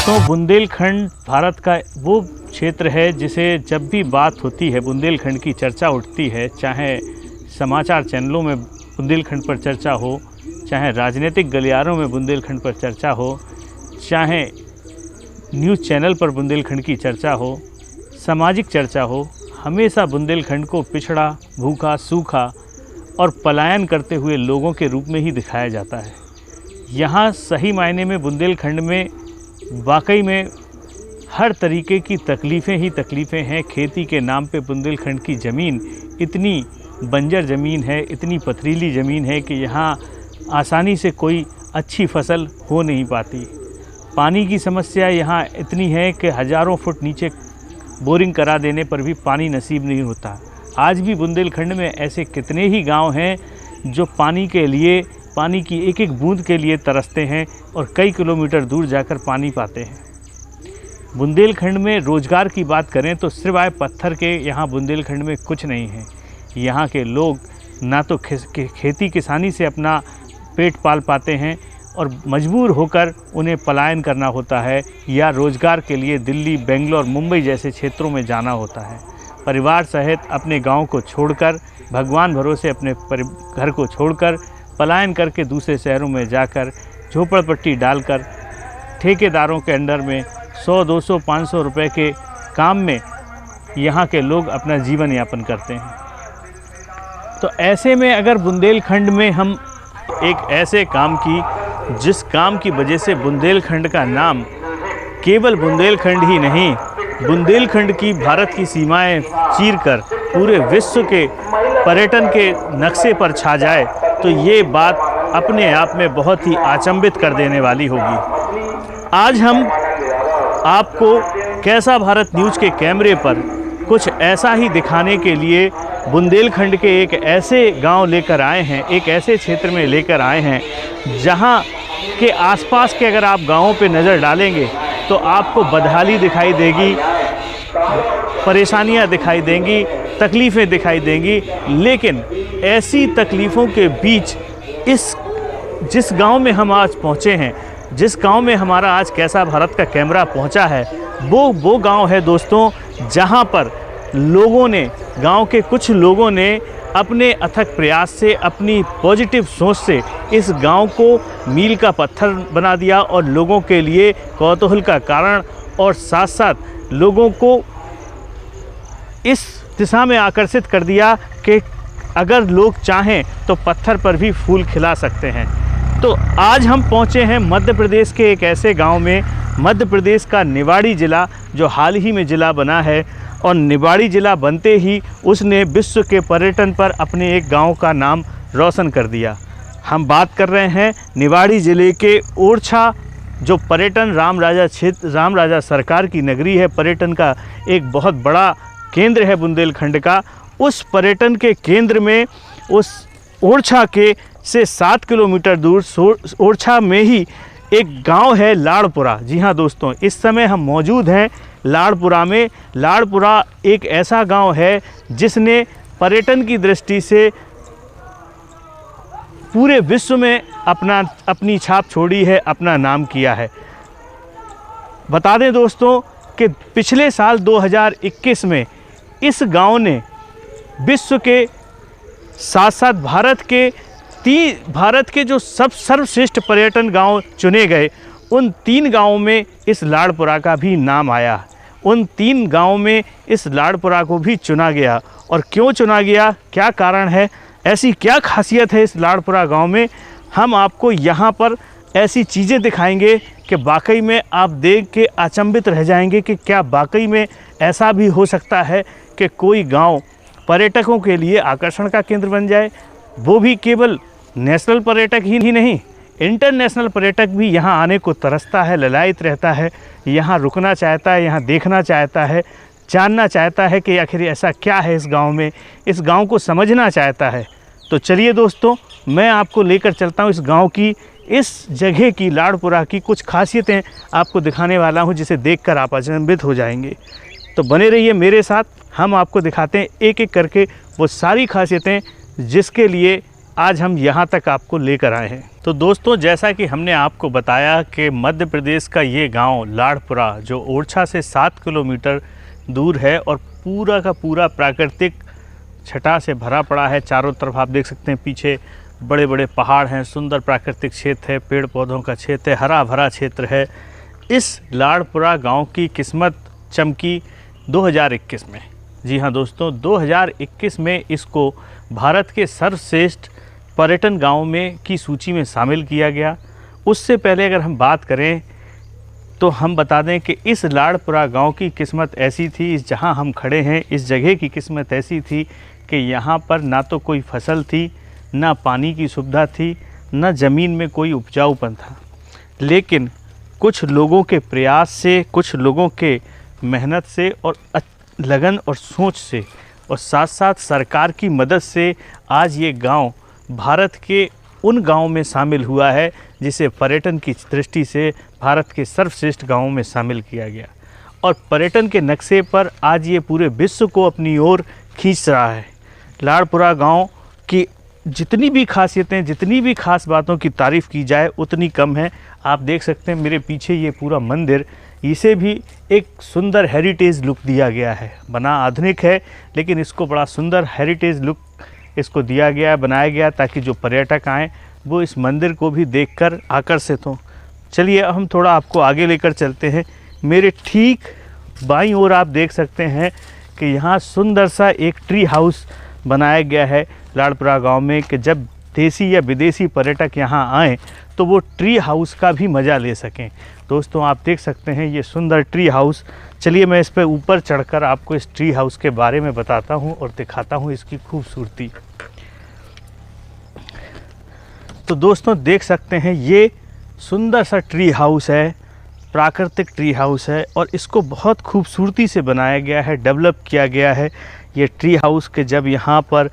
दोस्तों, बुंदेलखंड भारत का वो क्षेत्र है जिसे जब भी बात होती है, बुंदेलखंड की चर्चा उठती है, चाहे समाचार चैनलों में बुंदेलखंड पर चर्चा हो, चाहे राजनीतिक गलियारों में बुंदेलखंड पर चर्चा हो, चाहे न्यूज़ चैनल पर बुंदेलखंड की चर्चा हो, सामाजिक चर्चा हो, हमेशा बुंदेलखंड को पिछड़ा, भूखा, सूखा और पलायन करते हुए लोगों के रूप में ही दिखाया जाता है। यहाँ सही मायने में बुंदेलखंड में वाकई में हर तरीके की तकलीफ़ें ही तकलीफ़ें हैं। खेती के नाम पे बुंदेलखंड की ज़मीन इतनी बंजर ज़मीन है, इतनी पथरीली ज़मीन है कि यहाँ आसानी से कोई अच्छी फसल हो नहीं पाती। पानी की समस्या यहाँ इतनी है कि हज़ारों फुट नीचे बोरिंग करा देने पर भी पानी नसीब नहीं होता। आज भी बुंदेलखंड में ऐसे कितने ही गांव हैं जो पानी के लिए, पानी की एक एक बूंद के लिए तरसते हैं और कई किलोमीटर दूर जाकर पानी पाते हैं। बुंदेलखंड में रोज़गार की बात करें तो सिवाय पत्थर के यहाँ बुंदेलखंड में कुछ नहीं है। यहाँ के लोग ना तो खेती किसानी से अपना पेट पाल पाते हैं और मजबूर होकर उन्हें पलायन करना होता है या रोज़गार के लिए दिल्ली, बेंगलोर, मुंबई जैसे क्षेत्रों में जाना होता है। परिवार सहित अपने गांव को छोड़कर, भगवान भरोसे अपने घर को छोड़कर पलायन करके दूसरे शहरों में जाकर झोपड़पट्टी डालकर ठेकेदारों के अंडर में 100, 200, 500 रुपए के काम में यहाँ के लोग अपना जीवन यापन करते हैं। तो ऐसे में अगर बुंदेलखंड में हम एक ऐसे काम की, जिस काम की वजह से बुंदेलखंड का नाम केवल बुंदेलखंड ही नहीं, बुंदेलखंड की भारत की सीमाएं चीरकर पूरे विश्व के पर्यटन के नक्शे पर छा जाए, तो ये बात अपने आप में बहुत ही अचंभित कर देने वाली होगी। आज हम आपको कैसा भारत न्यूज़ के कैमरे पर कुछ ऐसा ही दिखाने के लिए बुंदेलखंड के एक ऐसे गांव लेकर आए हैं, एक ऐसे क्षेत्र में लेकर आए हैं जहां के आसपास के अगर आप गांवों पे नज़र डालेंगे तो आपको बदहाली दिखाई देगी, परेशानियां दिखाई देंगी, तकलीफ़ें दिखाई देंगी। लेकिन ऐसी तकलीफ़ों के बीच जिस गांव में हम आज पहुंचे हैं, जिस गांव में हमारा आज कैसा भारत का कैमरा पहुंचा है, वो गांव है दोस्तों जहां पर लोगों ने, गांव के कुछ लोगों ने अपने अथक प्रयास से, अपनी पॉजिटिव सोच से इस गांव को मील का पत्थर बना दिया और लोगों के लिए कौतूहल का कारण और साथ साथ लोगों को इस दिशा में आकर्षित कर दिया कि अगर लोग चाहें तो पत्थर पर भी फूल खिला सकते हैं। तो आज हम पहुंचे हैं मध्य प्रदेश के एक ऐसे गांव में, मध्य प्रदेश का निवाड़ी ज़िला जो हाल ही में ज़िला बना है, और निवाड़ी ज़िला बनते ही उसने विश्व के पर्यटन पर अपने एक गांव का नाम रोशन कर दिया। हम बात कर रहे हैं निवाड़ी ज़िले के ओरछा, जो पर्यटन राम राजा क्षेत्र, राम राजा सरकार की नगरी है, पर्यटन का एक बहुत बड़ा केंद्र है बुंदेलखंड का। उस पर्यटन के केंद्र में, उस ओरछा के से 7 किलोमीटर दूर ओरछा में ही एक गांव है लाड़पुरा। जी हाँ दोस्तों, इस समय हम मौजूद हैं लाड़पुरा में। लाड़पुरा एक ऐसा गांव है जिसने पर्यटन की दृष्टि से पूरे विश्व में अपनी छाप छोड़ी है, अपना नाम किया है। बता दें दोस्तों कि पिछले साल 2021 में इस गांव ने विश्व के साथ साथ भारत के जो सर्वश्रेष्ठ पर्यटन गांव चुने गए, उन 3 गांवों में इस लाड़पुरा का भी नाम आया। उन 3 गांवों में इस लाड़पुरा को भी चुना गया। और क्यों चुना गया, क्या कारण है, ऐसी क्या खासियत है इस लाड़पुरा गांव में, हम आपको यहाँ पर ऐसी चीज़ें दिखाएंगे कि वाकई में आप देख के अचंभित रह जाएंगे कि क्या वाकई में ऐसा भी हो सकता है कि कोई गांव पर्यटकों के लिए आकर्षण का केंद्र बन जाए। वो भी केवल नेशनल पर्यटक ही नहीं, इंटरनेशनल पर्यटक भी यहाँ आने को तरसता है, ललायित रहता है, यहाँ रुकना चाहता है, यहाँ देखना चाहता है, जानना चाहता है कि आखिर ऐसा क्या है इस गांव में, इस गांव को समझना चाहता है। तो चलिए दोस्तों, मैं आपको लेकर चलता हूँ इस गांव की, इस जगह की, लाड़पुरा की कुछ खासियतें आपको दिखाने वाला हूँ जिसे देखकर आप अचंभित हो जाएंगे। तो बने रहिए मेरे साथ, हम आपको दिखाते हैं एक एक करके वो सारी खासियतें जिसके लिए आज हम यहाँ तक आपको लेकर आए हैं। तो दोस्तों, जैसा कि हमने आपको बताया कि मध्य प्रदेश का ये गांव लाड़पुरा जो ओरछा से 7 किलोमीटर दूर है और पूरा का पूरा प्राकृतिक छटा से भरा पड़ा है। चारों तरफ आप देख सकते हैं, पीछे बड़े बड़े पहाड़ हैं, सुंदर प्राकृतिक क्षेत्र है, पेड़ पौधों का क्षेत्र है, हरा भरा क्षेत्र है। इस लाड़पुरा गांव की किस्मत चमकी 2021 में। जी हाँ दोस्तों, 2021 में इसको भारत के सर्वश्रेष्ठ पर्यटन गाँव में की सूची में शामिल किया गया। उससे पहले अगर हम बात करें तो हम बता दें कि इस लाड़पुरा गांव की किस्मत ऐसी थी, इस जहां हम खड़े हैं इस जगह की किस्मत ऐसी थी कि यहाँ पर ना तो कोई फसल थी, ना पानी की सुविधा थी, ना ज़मीन में कोई उपजाऊपन था। लेकिन कुछ लोगों के प्रयास से, कुछ लोगों के मेहनत से और लगन और सोच से और साथ साथ सरकार की मदद से आज ये गांव भारत के उन गाँव में शामिल हुआ है जिसे पर्यटन की दृष्टि से भारत के सर्वश्रेष्ठ गाँवों में शामिल किया गया। और पर्यटन के नक्शे पर आज ये पूरे विश्व को अपनी ओर खींच रहा है। लाड़पुरा गांव की जितनी भी खासियतें, जितनी भी खास बातों की तारीफ़ की जाए उतनी कम है। आप देख सकते हैं मेरे पीछे ये पूरा मंदिर, इसे भी एक सुंदर हेरिटेज लुक दिया गया है। बना आधुनिक है लेकिन इसको बड़ा सुंदर हेरिटेज लुक इसको दिया गया, बनाया गया ताकि जो पर्यटक आएँ वो इस मंदिर को भी देखकर आकर्षित हों। चलिए अब हम थोड़ा आपको आगे लेकर चलते हैं। मेरे ठीक बाईं ओर आप देख सकते हैं कि यहाँ सुंदर सा एक ट्री हाउस बनाया गया है लाड़पुरा गांव में, कि जब देसी या विदेशी पर्यटक यहाँ आएँ तो वो ट्री हाउस का भी मज़ा ले सकें। दोस्तों आप देख सकते हैं ये सुंदर ट्री हाउस। चलिए मैं इस पर ऊपर चढ़कर आपको इस ट्री हाउस के बारे में बताता हूँ और दिखाता हूँ इसकी खूबसूरती। तो दोस्तों देख सकते हैं ये सुंदर सा ट्री हाउस है, प्राकृतिक ट्री हाउस है और इसको बहुत खूबसूरती से बनाया गया है, डेवलप किया गया है। ये ट्री हाउस के जब यहाँ पर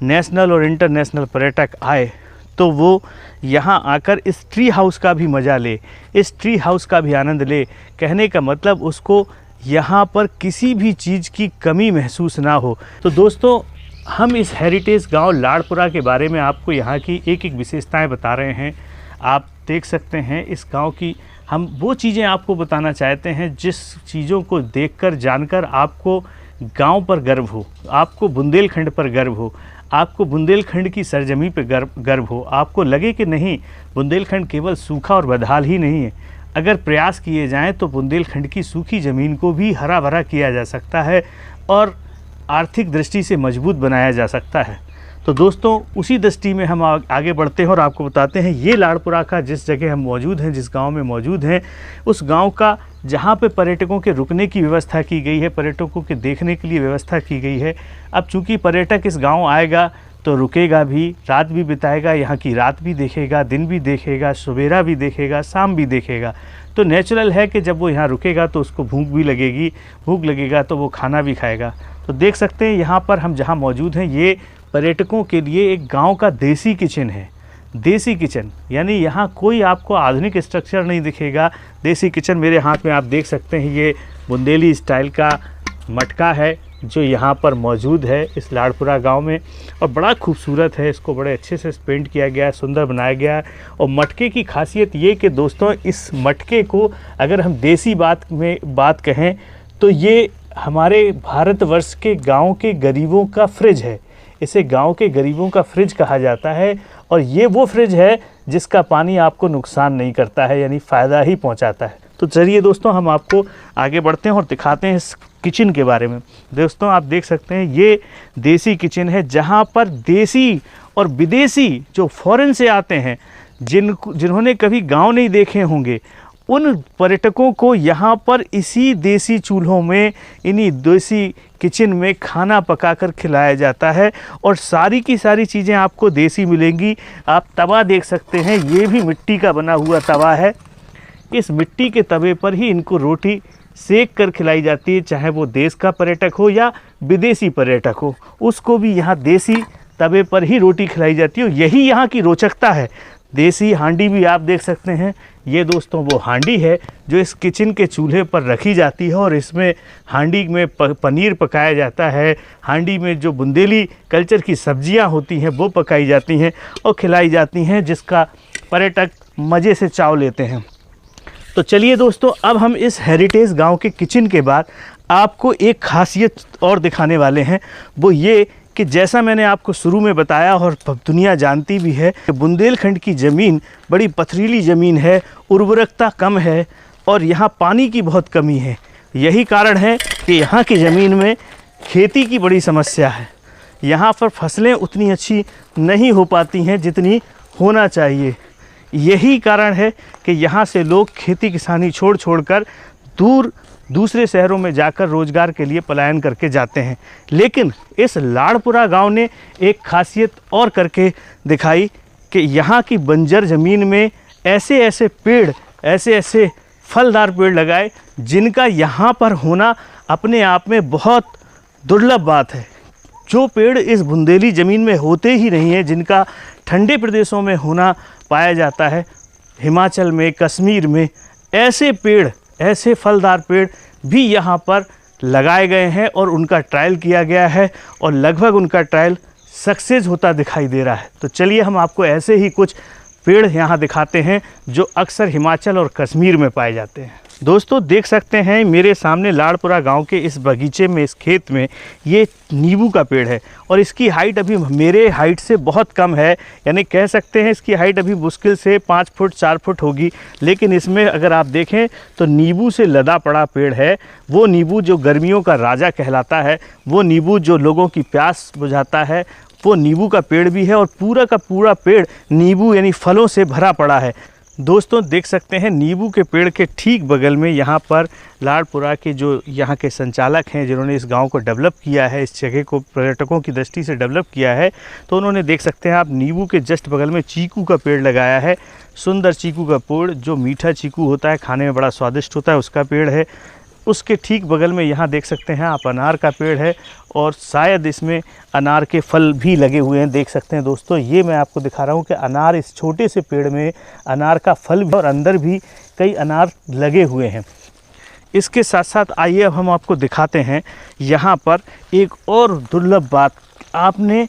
नेशनल और इंटरनेशनल पर्यटक आए तो वो यहाँ आकर इस ट्री हाउस का भी मज़ा ले, इस ट्री हाउस का भी आनंद ले। कहने का मतलब उसको यहाँ पर किसी भी चीज़ की कमी महसूस ना हो। तो दोस्तों हम इस हेरिटेज गांव लाड़पुरा के बारे में आपको यहाँ की एक एक विशेषताएं बता रहे हैं। आप देख सकते हैं इस गांव की हम वो चीज़ें आपको बताना चाहते हैं जिस चीज़ों को देखकर जानकर आपको गांव पर गर्व हो, आपको बुंदेलखंड पर गर्व हो, आपको बुंदेलखंड की सरजमी पर गर्व हो। आपको लगे कि नहीं, बुंदेलखंड केवल सूखा और बदहाल ही नहीं है। अगर प्रयास किए जाएं तो बुंदेलखंड की सूखी ज़मीन को भी हरा भरा किया जा सकता है और आर्थिक दृष्टि से मजबूत बनाया जा सकता है। तो दोस्तों उसी दृष्टि में हम आगे बढ़ते हैं और आपको बताते हैं ये लाड़पुरा का जिस जगह हम मौजूद हैं, जिस गांव में मौजूद हैं, उस गांव का जहां पे पर्यटकों के रुकने की व्यवस्था की गई है, पर्यटकों के देखने के लिए व्यवस्था की गई है। अब चूंकि पर्यटक इस गांव आएगा तो रुकेगा भी, रात भी बिताएगा, यहाँ की रात भी देखेगा, दिन भी देखेगा, सवेरा भी देखेगा, शाम भी देखेगा। तो नेचुरल है कि जब वो यहाँ रुकेगा तो उसको भूख भी लगेगी, भूख लगेगा तो वो खाना भी खाएगा। तो देख सकते हैं यहाँ पर हम जहाँ मौजूद हैं ये पर्यटकों के लिए एक गांव का देसी किचन है। देसी किचन यानी यहाँ कोई आपको आधुनिक स्ट्रक्चर नहीं दिखेगा। देसी किचन मेरे हाथ में आप देख सकते हैं, ये बुंदेली स्टाइल का मटका है जो यहाँ पर मौजूद है इस लाड़पुरा गांव में और बड़ा खूबसूरत है। इसको बड़े अच्छे से पेंट किया गया है, सुंदर बनाया गया है। और मटके की खासियत ये कि दोस्तों इस मटके को अगर हम देसी बात कहें तो ये हमारे भारतवर्ष के गाँव के गरीबों का फ्रिज है। इसे गांव के गरीबों का फ्रिज कहा जाता है और ये वो फ्रिज है जिसका पानी आपको नुकसान नहीं करता है, यानी फ़ायदा ही पहुंचाता है। तो चलिए दोस्तों हम आपको आगे बढ़ते हैं और दिखाते हैं इस किचन के बारे में। दोस्तों आप देख सकते हैं ये देसी किचन है जहां पर देसी और विदेशी जो फॉरेन से आते हैं, जिन्होंने कभी गाँव नहीं देखे होंगे, उन पर्यटकों को यहाँ पर इसी देसी चूल्हों में, इन्हीं देसी किचन में खाना पकाकर खिलाया जाता है और सारी की सारी चीज़ें आपको देसी मिलेंगी। आप तवा देख सकते हैं, ये भी मिट्टी का बना हुआ तवा है। इस मिट्टी के तवे पर ही इनको रोटी सेक कर खिलाई जाती है, चाहे वो देश का पर्यटक हो या विदेशी पर्यटक हो, उसको भी यहाँ देसी तवे पर ही रोटी खिलाई जाती है। यही यहाँ की रोचकता है। देसी हांडी भी आप देख सकते हैं। ये दोस्तों वो हांडी है जो इस किचन के चूल्हे पर रखी जाती है और इसमें हांडी में पनीर पकाया जाता है। हांडी में जो बुंदेली कल्चर की सब्जियां होती हैं वो पकाई जाती हैं और खिलाई जाती हैं, जिसका पर्यटक मज़े से चाव लेते हैं। तो चलिए दोस्तों, अब हम इस हेरिटेज गांव के किचन के बाद आपको एक खासियत और दिखाने वाले हैं। वो ये कि जैसा मैंने आपको शुरू में बताया और दुनिया जानती भी है कि बुंदेलखंड की ज़मीन बड़ी पथरीली ज़मीन है, उर्वरकता कम है और यहाँ पानी की बहुत कमी है। यही कारण है कि यहाँ की ज़मीन में खेती की बड़ी समस्या है। यहाँ पर फसलें उतनी अच्छी नहीं हो पाती हैं जितनी होना चाहिए। यही कारण है कि यहाँ से लोग खेती किसानी छोड़ कर दूसरे शहरों में जाकर रोज़गार के लिए पलायन करके जाते हैं। लेकिन इस लाड़पुरा गांव ने एक खासियत और करके दिखाई कि यहाँ की बंजर ज़मीन में ऐसे ऐसे पेड़, ऐसे ऐसे फलदार पेड़ लगाए जिनका यहाँ पर होना अपने आप में बहुत दुर्लभ बात है। जो पेड़ इस बुंदेली ज़मीन में होते ही नहीं हैं, जिनका ठंडे प्रदेशों में होना पाया जाता है, हिमाचल में, कश्मीर में, ऐसे पेड़, ऐसे फलदार पेड़ भी यहाँ पर लगाए गए हैं और उनका ट्रायल किया गया है और लगभग उनका ट्रायल सक्सेस होता दिखाई दे रहा है। तो चलिए हम आपको ऐसे ही कुछ पेड़ यहाँ दिखाते हैं जो अक्सर हिमाचल और कश्मीर में पाए जाते हैं। दोस्तों देख सकते हैं मेरे सामने लाड़पुरा गांव के इस बगीचे में, इस खेत में ये नींबू का पेड़ है और इसकी हाइट अभी मेरे हाइट से बहुत कम है, यानी कह सकते हैं इसकी हाइट अभी मुश्किल से 5 फुट 4 फुट होगी। लेकिन इसमें अगर आप देखें तो नींबू से लदा पड़ा पेड़ है। वो नींबू जो गर्मियों का राजा कहलाता है, वो नींबू जो लोगों की प्यास बुझाता है, वो नींबू का पेड़ भी है और पूरा का पूरा पेड़ नींबू यानी फलों से भरा पड़ा है। दोस्तों देख सकते हैं नींबू के पेड़ के ठीक बगल में यहाँ पर लाड़पुरा के जो यहाँ के संचालक हैं, जिन्होंने इस गांव को डेवलप किया है, इस जगह को पर्यटकों की दृष्टि से डेवलप किया है, तो उन्होंने देख सकते हैं आप नींबू के जस्ट बगल में चीकू का पेड़ लगाया है। सुंदर चीकू का पेड़, जो मीठा चीकू होता है, खाने में बड़ा स्वादिष्ट होता है, उसका पेड़ है। उसके ठीक बगल में यहाँ देख सकते हैं आप अनार का पेड़ है और शायद इसमें अनार के फल भी लगे हुए हैं। देख सकते हैं दोस्तों, ये मैं आपको दिखा रहा हूँ कि अनार, इस छोटे से पेड़ में अनार का फल भी और अंदर भी कई अनार लगे हुए हैं। इसके साथ साथ आइए अब हम आपको दिखाते हैं यहाँ पर एक और दुर्लभ बात। आपने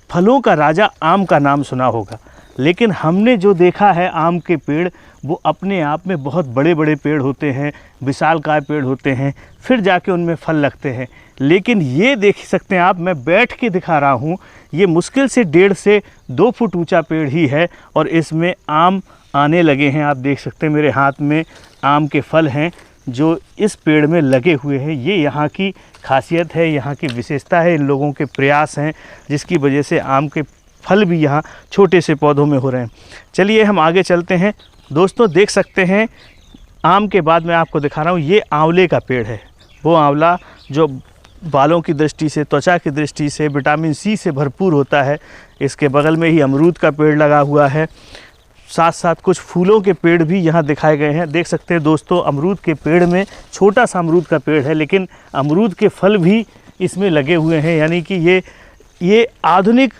फलों का राजा आम का नाम सुना होगा, लेकिन हमने जो देखा है आम के पेड़, वो अपने आप में बहुत बड़े बड़े पेड़ होते हैं, विशालकाय पेड़ होते हैं, फिर जाके उनमें फल लगते हैं। लेकिन ये देख सकते हैं आप, मैं बैठ के दिखा रहा हूँ, ये मुश्किल से 1.5 से 2 फुट ऊंचा पेड़ ही है और इसमें आम आने लगे हैं। आप देख सकते हैं मेरे हाथ में आम के फल हैं जो इस पेड़ में लगे हुए हैं। ये यहाँ की खासियत है, यहाँ की विशेषता है, इन लोगों के प्रयास हैं जिसकी वजह से आम के फल भी यहाँ छोटे से पौधों में हो रहे हैं। चलिए हम आगे चलते हैं। दोस्तों देख सकते हैं आम के बाद मैं आपको दिखा रहा हूँ, ये आंवले का पेड़ है। वो आंवला जो बालों की दृष्टि से, त्वचा की दृष्टि से, विटामिन सी से भरपूर होता है। इसके बगल में ही अमरूद का पेड़ लगा हुआ है। साथ साथ कुछ फूलों के पेड़ भी यहाँ दिखाए गए हैं। देख सकते हैं दोस्तों, अमरूद के पेड़ में छोटा सा अमरूद का पेड़ है, लेकिन अमरूद के फल भी इसमें लगे हुए हैं। यानी कि ये आधुनिक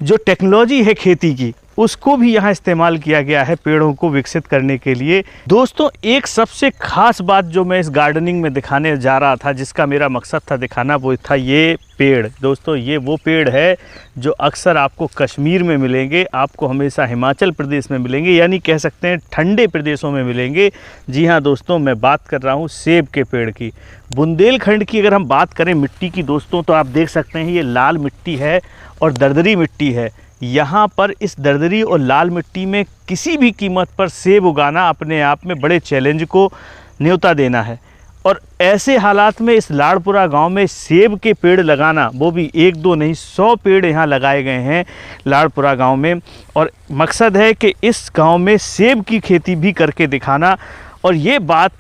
जो टेक्नोलॉजी है खेती की, उसको भी यहाँ इस्तेमाल किया गया है पेड़ों को विकसित करने के लिए। दोस्तों एक सबसे ख़ास बात जो मैं इस गार्डनिंग में दिखाने जा रहा था, जिसका मेरा मकसद था दिखाना, वो था ये पेड़। दोस्तों ये वो पेड़ है जो अक्सर आपको कश्मीर में मिलेंगे, आपको हमेशा हिमाचल प्रदेश में मिलेंगे, यानी कह सकते हैं ठंडे प्रदेशों में मिलेंगे। जी हाँ दोस्तों, मैं बात कर रहा हूँ सेब के पेड़ की। बुंदेलखंड की अगर हम बात करें मिट्टी की दोस्तों, तो आप देख सकते हैं ये लाल मिट्टी है और दरदरी मिट्टी है। यहाँ पर इस दरदरी और लाल मिट्टी में किसी भी कीमत पर सेब उगाना अपने आप में बड़े चैलेंज को न्योता देना है। और ऐसे हालात में इस लाड़पुरा गांव में सेब के पेड़ लगाना, वो भी 1-2 नहीं 100 पेड़ यहाँ लगाए गए हैं लाड़पुरा गांव में। और मकसद है कि इस गांव में सेब की खेती भी करके दिखाना। और ये बात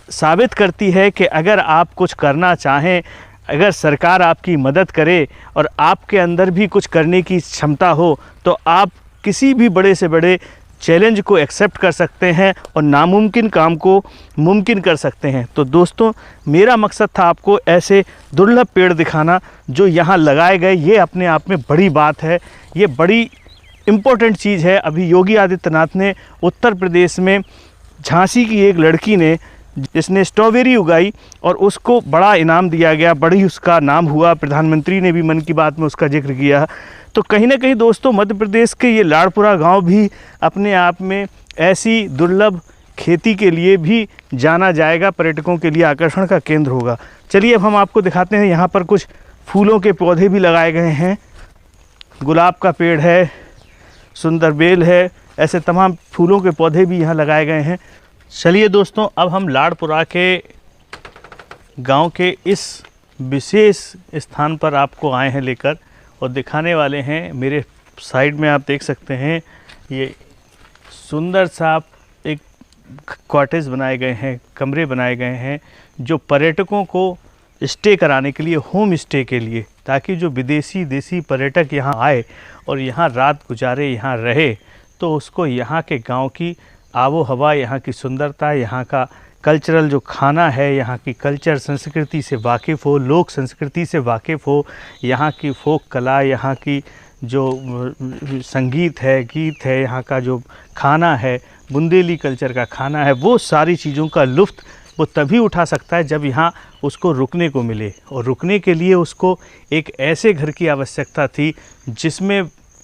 साबित करती है कि अगर आप कुछ करना चाहें, अगर सरकार आपकी मदद करे और आपके अंदर भी कुछ करने की क्षमता हो, तो आप किसी भी बड़े से बड़े चैलेंज को एक्सेप्ट कर सकते हैं और नामुमकिन काम को मुमकिन कर सकते हैं। तो दोस्तों मेरा मकसद था आपको ऐसे दुर्लभ पेड़ दिखाना जो यहाँ लगाए गए। ये अपने आप में बड़ी बात है, ये बड़ी इम्पोर्टेंट चीज़ है, अभी योगी आदित्यनाथ ने उत्तर प्रदेश में झांसी की एक लड़की ने जिसने स्ट्रॉबेरी उगाई और उसको बड़ा इनाम दिया गया, बड़ी उसका नाम हुआ, प्रधानमंत्री ने भी मन की बात में उसका जिक्र किया। तो कहीं ना कहीं दोस्तों मध्य प्रदेश के ये लाड़पुरा गांव भी अपने आप में ऐसी दुर्लभ खेती के लिए भी जाना जाएगा, पर्यटकों के लिए आकर्षण का केंद्र होगा। चलिए अब हम आपको दिखाते हैं, यहाँ पर कुछ फूलों के पौधे भी लगाए गए हैं, गुलाब का पेड़ है, सुंदर बेल है, ऐसे तमाम फूलों के पौधे भी यहाँ लगाए गए हैं। चलिए दोस्तों अब हम लाड़पुरा के गांव के इस विशेष स्थान पर आपको आए हैं लेकर और दिखाने वाले हैं। मेरे साइड में आप देख सकते हैं ये सुंदर सा एक कॉटेज बनाए गए हैं, कमरे बनाए गए हैं जो पर्यटकों को स्टे कराने के लिए, होम स्टे के लिए, ताकि जो विदेशी देसी पर्यटक यहाँ आए और यहाँ रात गुजारे, यहाँ रहे, तो उसको यहाँ के गांव की आबो हवा, यहाँ की सुंदरता, यहाँ का कल्चरल जो खाना है, यहाँ की कल्चर संस्कृति से वाकिफ़ हो, लोक संस्कृति से वाकिफ़ हो, यहाँ की फोक कला, यहाँ की जो संगीत है, गीत है, यहाँ का जो खाना है, बुंदेली कल्चर का खाना है, वो सारी चीज़ों का लुत्फ़ वो तभी उठा सकता है जब यहाँ उसको रुकने को मिले। और रुकने के लिए उसको एक ऐसे घर की आवश्यकता थी जिसमें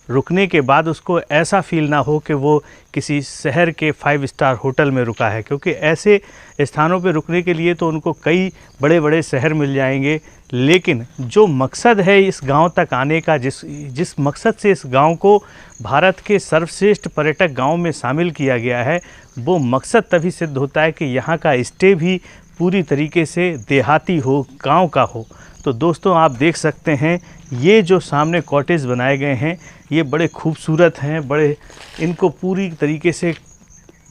रुकने के बाद उसको ऐसा फील ना हो कि वो किसी शहर के 5 स्टार होटल में रुका है, क्योंकि ऐसे स्थानों पे रुकने के लिए तो उनको कई बड़े बड़े शहर मिल जाएंगे, लेकिन जो मकसद है इस गांव तक आने का, जिस मकसद से इस गांव को भारत के सर्वश्रेष्ठ पर्यटक गांव में शामिल किया गया है, वो मकसद तभी सिद्ध होता है कि यहाँ का स्टे भी पूरी तरीके से देहाती हो, गांव का हो। तो दोस्तों आप देख सकते हैं ये जो सामने कॉटेज बनाए गए हैं ये बड़े खूबसूरत हैं, बड़े इनको पूरी तरीके से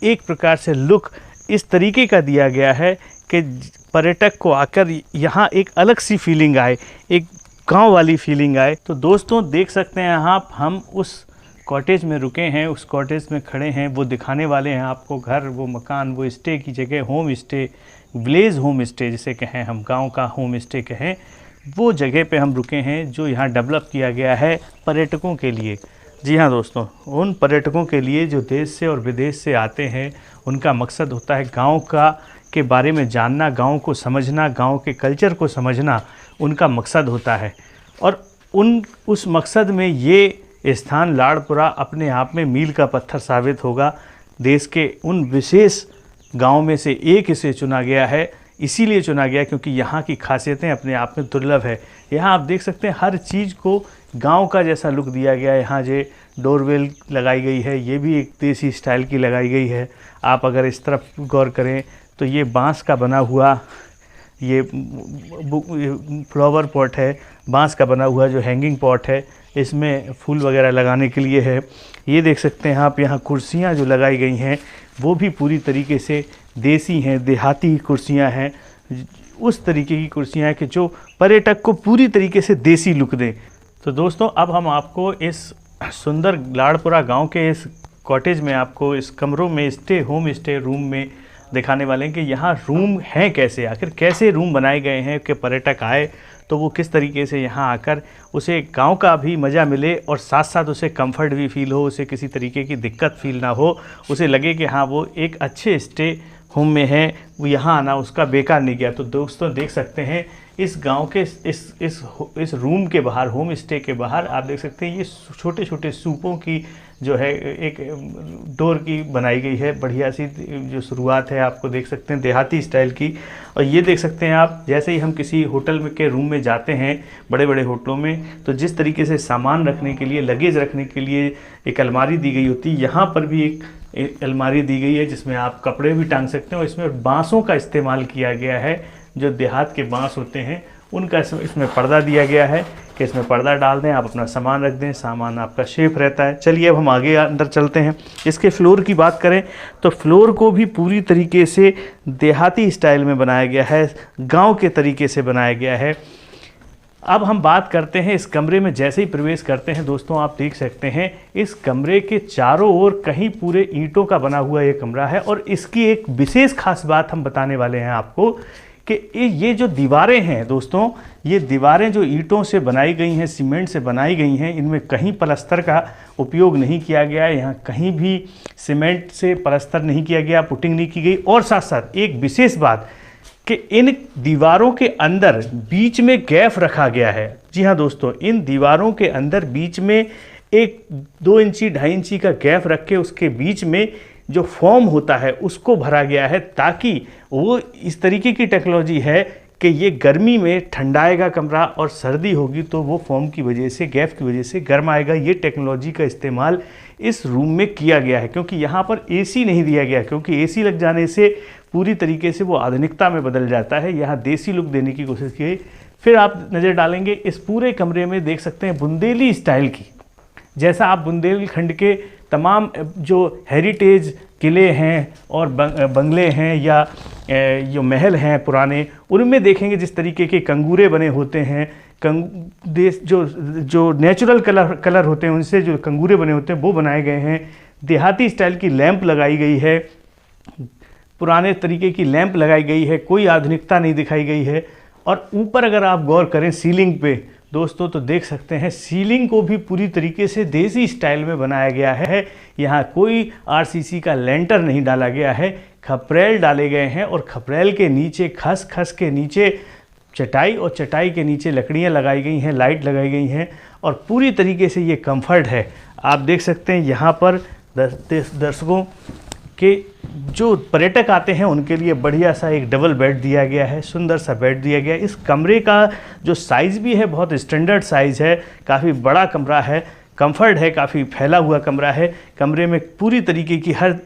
एक प्रकार से लुक इस तरीके का दिया गया है कि पर्यटक को आकर यहाँ एक अलग सी फीलिंग आए, एक गांव वाली फीलिंग आए। तो दोस्तों देख सकते हैं आप, हम उस कॉटेज में रुके हैं, उस कॉटेज में खड़े हैं, वो दिखाने वाले हैं आपको घर, वो मकान, वो स्टे की जगह, home stay, village home stay जिसे कहें हम, गांव का होम स्टे कहें, वो जगह पे हम रुके हैं जो यहाँ डेवलप किया गया है पर्यटकों के लिए। जी हाँ दोस्तों, उन पर्यटकों के लिए जो देश से और विदेश से आते हैं, उनका मकसद होता है गांव का के बारे में जानना, गांव को समझना, गांव के कल्चर को समझना उनका मकसद होता है। और उस मकसद में ये स्थान लाड़पुरा अपने आप में मील का पत्थर साबित होगा। देश के उन विशेष गांव में से एक इसे चुना गया है, इसीलिए चुना गया क्योंकि यहाँ की खासियतें अपने आप में दुर्लभ है। यहाँ आप देख सकते हैं हर चीज़ को गांव का जैसा लुक दिया गया है। यहाँ जो डोरवेल लगाई गई है ये भी एक देसी स्टाइल की लगाई गई है। आप अगर इस तरफ गौर करें तो ये बांस का बना हुआ ये फ्लावर पॉट है, बांस का बना हुआ जो हैंगिंग पॉट है, इसमें फूल वगैरह लगाने के लिए है। ये देख सकते हैं आप, यहाँ कुर्सियाँ जो लगाई गई हैं वो भी पूरी तरीके से देसी हैं, देहाती कुर्सियाँ हैं, उस तरीके की कुर्सियाँ हैं कि जो पर्यटक को पूरी तरीके से देसी लुक दें। तो दोस्तों अब हम आपको इस सुंदर लाड़पुरा गांव के इस कॉटेज में, आपको इस कमरों में, होम स्टे रूम में दिखाने वाले हैं कि यहाँ रूम हैं कैसे, आखिर कैसे रूम बनाए गए हैं कि पर्यटक आए तो वो किस तरीके से यहाँ आकर उसे गांव का भी मज़ा मिले और साथ साथ उसे कंफर्ट भी फील हो, उसे किसी तरीके की दिक्कत फील ना हो, उसे लगे कि हाँ वो एक अच्छे स्टे होम में है, वो यहाँ आना उसका बेकार नहीं गया। तो दोस्तों देख सकते हैं इस गांव के इस रूम के बाहर, होम स्टे के बाहर आप देख सकते हैं ये छोटे छोटे सूपों की जो है एक डोर की बनाई गई है, बढ़िया सी जो शुरुआत है आपको देख सकते हैं देहाती स्टाइल की। और ये देख सकते हैं आप, जैसे ही हम किसी होटल में के रूम में जाते हैं बड़े बड़े होटलों में, तो जिस तरीके से सामान रखने के लिए, लगेज रखने के लिए एक अलमारी दी गई होती है, यहाँ पर भी एक अलमारी दी गई है जिसमें आप कपड़े भी टांग सकते हैं। और इसमें बांसों का इस्तेमाल किया गया है, जो देहात के बांस होते हैं उनका इसमें पर्दा दिया गया है कि इसमें पर्दा डाल दें, आप अपना सामान रख दें, सामान आपका सेफ रहता है। चलिए अब हम आगे अंदर चलते हैं। इसके फ्लोर की बात करें तो फ्लोर को भी पूरी तरीके से देहाती स्टाइल में बनाया गया है, गांव के तरीके से बनाया गया है। अब हम बात करते हैं इस कमरे में। जैसे ही प्रवेश करते हैं दोस्तों आप देख सकते हैं इस कमरे के चारों ओर कहीं पूरे ईंटों का बना हुआ ये कमरा है। और इसकी एक विशेष खास बात हम बताने वाले हैं आपको कि ये जो दीवारें हैं दोस्तों, ये दीवारें जो ईंटों से बनाई गई हैं, सीमेंट से बनाई गई हैं, इनमें कहीं पलस्तर का उपयोग नहीं किया गया, यहाँ कहीं भी सीमेंट से पलस्तर नहीं किया गया, पुटिंग नहीं की गई। और साथ साथ एक विशेष बात कि इन दीवारों के अंदर बीच में गैप रखा गया है। जी हाँ दोस्तों, इन दीवारों के अंदर बीच में एक 2 इंची 2.5 इंची का गैप रख के उसके बीच में जो फॉर्म होता है उसको भरा गया है, ताकि वो इस तरीके की टेक्नोलॉजी है कि ये गर्मी में ठंडाएगा कमरा और सर्दी होगी तो वो फॉर्म की वजह से, गैप की वजह से गर्म आएगा। ये टेक्नोलॉजी का इस्तेमाल इस रूम में किया गया है, क्योंकि यहाँ पर एसी नहीं दिया गया, क्योंकि एसी लग जाने से पूरी तरीके से वो आधुनिकता में बदल जाता है। यहाँ देसी लुक देने की कोशिश की। फिर आप नज़र डालेंगे इस पूरे कमरे में, देख सकते हैं बुंदेली स्टाइल की, जैसा आप बुंदेलखंड के तमाम जो हेरिटेज किले हैं और बंगले हैं या जो महल हैं पुराने, उनमें देखेंगे जिस तरीके के कंगूरे बने होते हैं, जो नेचुरल कलर होते हैं उनसे जो कंगूरे बने होते हैं वो बनाए गए हैं। देहाती स्टाइल की लैंप लगाई गई है, पुराने तरीके की लैंप लगाई गई है, कोई आधुनिकता नहीं दिखाई गई है। और ऊपर अगर आप गौर करें सीलिंग पे दोस्तों, तो देख सकते हैं सीलिंग को भी पूरी तरीके से देसी स्टाइल में बनाया गया है। यहाँ कोई आरसीसी का लेंटर नहीं डाला गया है, खपरेल डाले गए हैं और खपरेल के नीचे खस के नीचे चटाई और चटाई के नीचे लकड़ियाँ लगाई गई हैं, लाइट लगाई गई हैं और पूरी तरीके से ये कंफर्ट है। आप देख सकते हैं यहाँ पर दर्शकों के जो पर्यटक आते हैं उनके लिए बढ़िया सा एक डबल बेड दिया गया है, सुंदर सा बेड दिया गया है। इस कमरे का जो साइज़ भी है बहुत स्टैंडर्ड साइज़ है, काफ़ी बड़ा कमरा है, कंफर्ट है, काफ़ी फैला हुआ कमरा है। कमरे में पूरी तरीके की हर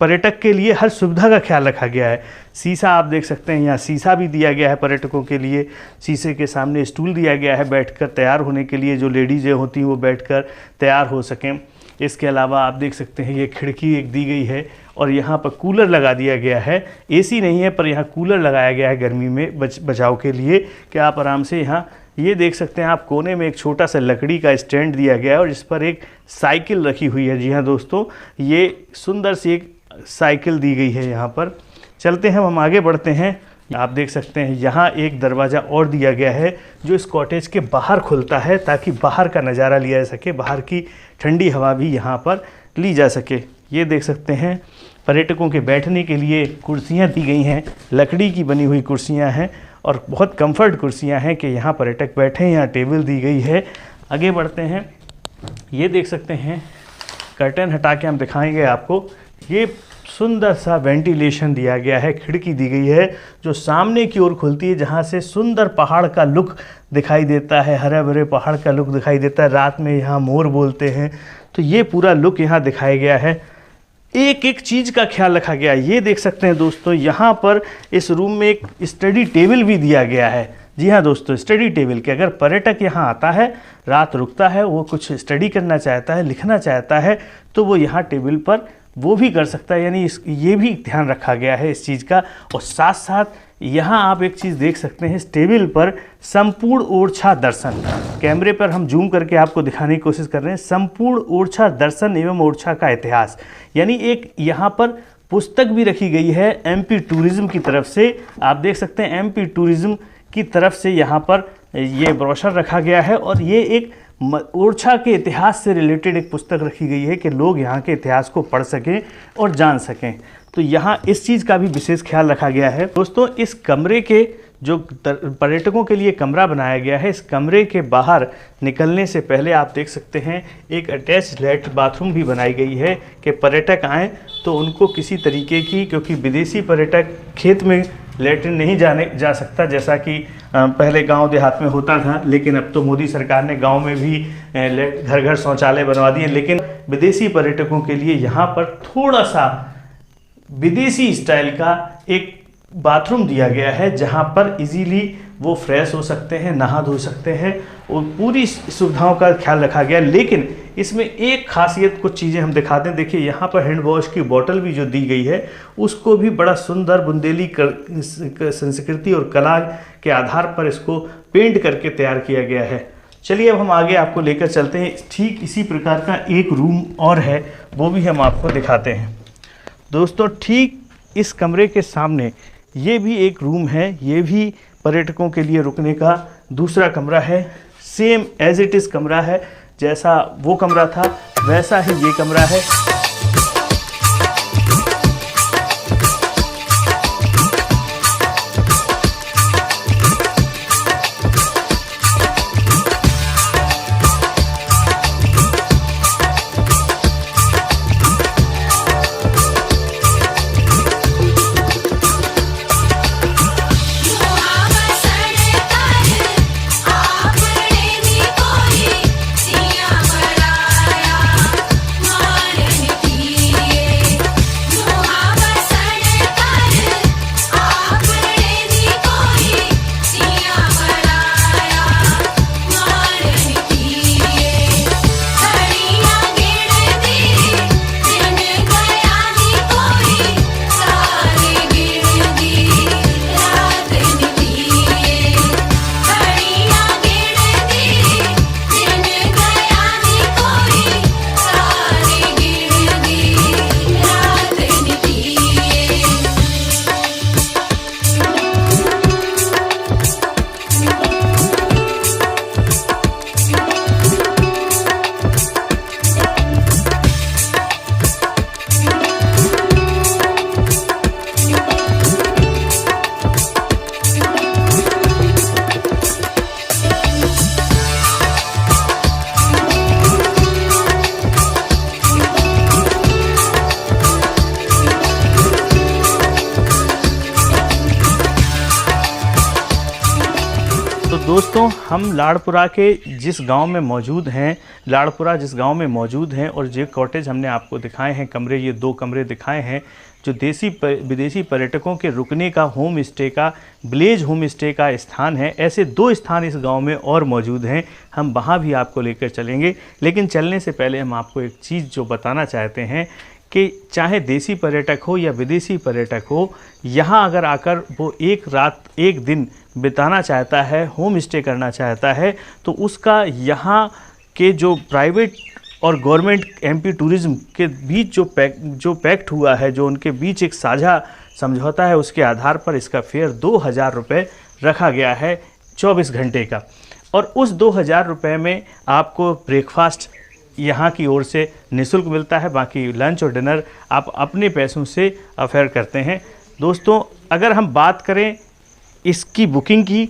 पर्यटक के लिए हर सुविधा का ख्याल रखा गया है। शीशा आप देख सकते हैं, यहाँ शीशा भी दिया गया है पर्यटकों के लिए। शीशे के सामने स्टूल दिया गया है बैठकर तैयार होने के लिए, जो लेडीज़ें होती हैं वो बैठकर तैयार हो सकें। इसके अलावा आप देख सकते हैं ये खिड़की एक दी गई है और यहाँ पर कूलर लगा दिया गया है। एसी नहीं है पर यहाँ कूलर लगाया गया है गर्मी में बचाव के लिए, कि आप आराम से यहाँ ये देख सकते हैं। आप कोने में एक छोटा सा लकड़ी का स्टैंड दिया गया है और इस पर एक साइकिल रखी हुई है। जी हाँ दोस्तों, ये सुंदर सी एक साइकिल दी गई है। यहाँ पर चलते हैं, हम आगे बढ़ते हैं। आप देख सकते हैं यहाँ एक दरवाज़ा और दिया गया है जो इस कॉटेज के बाहर खुलता है, ताकि बाहर का नज़ारा लिया जा सके, बाहर की ठंडी हवा भी यहाँ पर ली जा सके। ये देख सकते हैं पर्यटकों के बैठने के लिए कुर्सियाँ दी गई हैं, लकड़ी की बनी हुई कुर्सियाँ हैं और बहुत कंफर्ट कुर्सियाँ हैं कि यहाँ पर्यटक बैठें। यहाँ टेबल दी गई है। आगे बढ़ते हैं, ये देख सकते हैं कर्टन हटा के हम दिखाएंगे आपको। ये सुंदर सा वेंटिलेशन दिया गया है, खिड़की दी गई है जो सामने की ओर खुलती है, जहाँ से सुंदर पहाड़ का लुक दिखाई देता है, हरे भरे पहाड़ का लुक दिखाई देता है। रात में यहाँ मोर बोलते हैं, तो ये पूरा लुक यहाँ दिखाया गया है। एक एक चीज़ का ख्याल रखा गया है। ये देख सकते हैं दोस्तों, यहाँ पर इस रूम में एक स्टडी टेबल भी दिया गया है। जी हाँ दोस्तों, स्टडी टेबल के अगर पर्यटक यहाँ आता है, रात रुकता है, वो कुछ स्टडी करना चाहता है, लिखना चाहता है, तो वो यहाँ टेबल पर वो भी कर सकता है। यानी ये भी ध्यान रखा गया है इस चीज़ का। और साथ साथ यहाँ आप एक चीज़ देख सकते हैं, इस टेबल पर संपूर्ण ओरछा दर्शन, कैमरे पर हम जूम करके आपको दिखाने की कोशिश कर रहे हैं, संपूर्ण ओरछा दर्शन एवं ओरछा का इतिहास। यानी एक यहाँ पर पुस्तक भी रखी गई है एमपी टूरिज़्म की तरफ से। आप देख सकते हैं एमपी टूरिज़्म की तरफ से यहाँ पर ये ब्रोशर रखा गया है और ये एक ओरछा के इतिहास से रिलेटेड एक पुस्तक रखी गई है कि लोग यहाँ के इतिहास को पढ़ सकें और जान सकें। तो यहाँ इस चीज़ का भी विशेष ख्याल रखा गया है। दोस्तों, इस कमरे के जो पर्यटकों के लिए कमरा बनाया गया है, इस कमरे के बाहर निकलने से पहले आप देख सकते हैं एक अटैच लेट बाथरूम भी बनाई गई है कि पर्यटक आएँ तो उनको किसी तरीके की, क्योंकि विदेशी पर्यटक खेत में लेटरिन नहीं जा सकता जैसा कि पहले गांव देहात में होता था, लेकिन अब तो मोदी सरकार ने गांव में भी घर घर शौचालय बनवा दिए। लेकिन विदेशी पर्यटकों के लिए यहाँ पर थोड़ा सा विदेशी स्टाइल का एक बाथरूम दिया गया है, जहाँ पर इजीली वो फ्रेश हो सकते हैं, नहा धो सकते हैं और पूरी सुविधाओं का ख्याल रखा गया। लेकिन इसमें एक खासियत, कुछ चीज़ें हम दिखाते हैं। देखिए यहाँ पर हैंड वॉश की बोतल भी जो दी गई है, उसको भी बड़ा सुंदर बुंदेली संस्कृति और कला के आधार पर इसको पेंट करके तैयार किया गया है। चलिए अब हम आगे आपको लेकर चलते हैं। ठीक इसी प्रकार का एक रूम और है, वो भी हम आपको दिखाते हैं। दोस्तों, ठीक इस कमरे के सामने ये भी एक रूम है, ये भी पर्यटकों के लिए रुकने का दूसरा कमरा है। सेम एज इट इज़ कमरा है, जैसा वो कमरा था वैसा ही ये कमरा है। तो दोस्तों, हम लाड़पुरा के जिस गांव में मौजूद हैं, लाड़पुरा जिस गांव में मौजूद हैं, और जो कॉटेज हमने आपको दिखाए हैं कमरे, ये 2 कमरे दिखाए हैं जो देसी विदेशी पर्यटकों के रुकने का होम स्टे का, विलेज होम स्टे का स्थान है। ऐसे 2 स्थान इस गांव में और मौजूद हैं, हम वहां भी आपको लेकर चलेंगे। लेकिन चलने से पहले हम आपको एक चीज़ जो बताना चाहते हैं कि चाहे देसी पर्यटक हो या विदेशी पर्यटक हो, यहाँ अगर आकर वो एक रात एक दिन बिताना चाहता है, होम स्टे करना चाहता है, तो उसका यहाँ के जो प्राइवेट और गवर्नमेंट एमपी टूरिज़्म के बीच जो पैक्ट हुआ है, जो उनके बीच एक साझा समझौता है, उसके आधार पर इसका फेयर 2000 रुपये रखा गया है 24 घंटे का। और उस 2000 रुपये में आपको ब्रेकफास्ट यहाँ की ओर से निःशुल्क मिलता है, बाकी लंच और डिनर आप अपने पैसों से अफेयर करते हैं। दोस्तों, अगर हम बात करें इसकी बुकिंग की,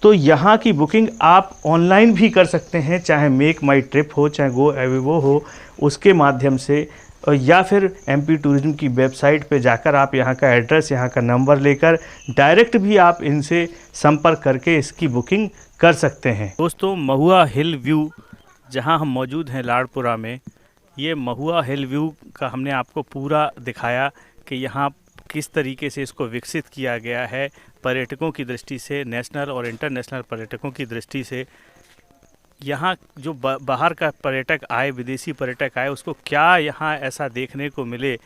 तो यहाँ की बुकिंग आप ऑनलाइन भी कर सकते हैं, चाहे मेक माई ट्रिप हो, चाहे गो एविवो हो, उसके माध्यम से, या फिर एमपी टूरिज्म की वेबसाइट पे जाकर आप यहाँ का एड्रेस, यहाँ का नंबर लेकर डायरेक्ट भी आप इनसे संपर्क करके इसकी बुकिंग कर सकते हैं। दोस्तों, महुआ हिल व्यू जहाँ हम मौजूद हैं लाड़पुरा में, ये महुआ हिल व्यू का हमने आपको पूरा दिखाया कि यहाँ किस तरीके से इसको विकसित किया गया है पर्यटकों की दृष्टि से, नेशनल और इंटरनेशनल पर्यटकों की दृष्टि से। यहाँ जो बाहर का पर्यटक आए, विदेशी पर्यटक आए, उसको क्या यहाँ ऐसा देखने को मिले,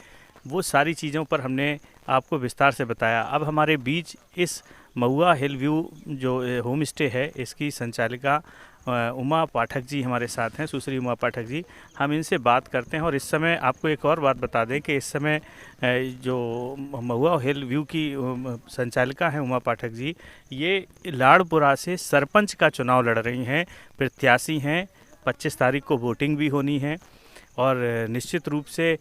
वो सारी चीज़ों पर हमने आपको विस्तार से बताया। अब हमारे बीच इस महुआ हिल व्यू जो होम स्टे है, इसकी संचालिका उमा पाठक जी हमारे साथ हैं, सुश्री उमा पाठक जी। हम इनसे बात करते हैं। और इस समय आपको एक और बात बता दें कि इस समय जो महुआ हिल व्यू की संचालिका हैं उमा पाठक जी, ये लाड़पुरा से सरपंच का चुनाव लड़ रही हैं, प्रत्याशी हैं। 25 तारीख को वोटिंग भी होनी है। और निश्चित रूप से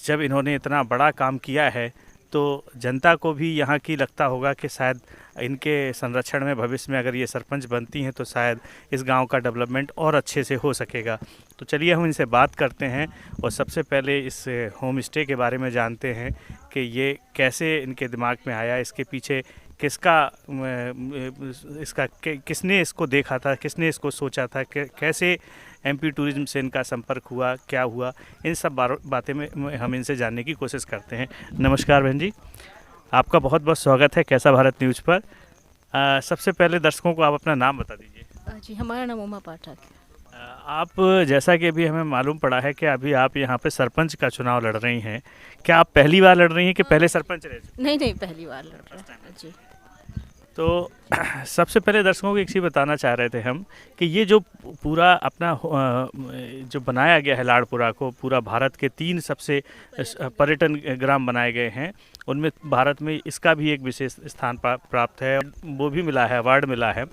जब इन्होंने इतना बड़ा काम किया है, तो जनता को भी यहाँ की लगता होगा कि शायद इनके संरक्षण में भविष्य में अगर ये सरपंच बनती हैं तो शायद इस गांव का डेवलपमेंट और अच्छे से हो सकेगा। तो चलिए हम इनसे बात करते हैं और सबसे पहले इस होम स्टे के बारे में जानते हैं कि ये कैसे इनके दिमाग में आया, इसके पीछे किसने इसको देखा था, किसने इसको सोचा था, कैसे एमपी टूरिज्म से इनका संपर्क हुआ, क्या हुआ, इन सब बातें में हम इनसे जानने की कोशिश करते हैं। नमस्कार बहन जी, आपका बहुत बहुत स्वागत है कैसा भारत न्यूज़ पर। सबसे पहले दर्शकों को आप अपना नाम बता दीजिए। जी, हमारा नाम उमा पाठक है। आप, जैसा कि अभी हमें मालूम पड़ा है कि अभी आप यहाँ पे सरपंच का चुनाव लड़ रही हैं, क्या आप पहली बार लड़ रही हैं कि पहले सरपंच रहे? नहीं, पहली बार लड़ रहे हैं जी। तो सबसे पहले दर्शकों को एक चीज़ बताना चाह रहे थे हम कि ये जो पूरा अपना जो बनाया गया है लाड़पुरा को, पूरा भारत के 3 सबसे पर्यटन ग्राम बनाए गए हैं, उनमें भारत में इसका भी एक विशेष स्थान प्राप्त है, वो भी मिला है, अवार्ड मिला है।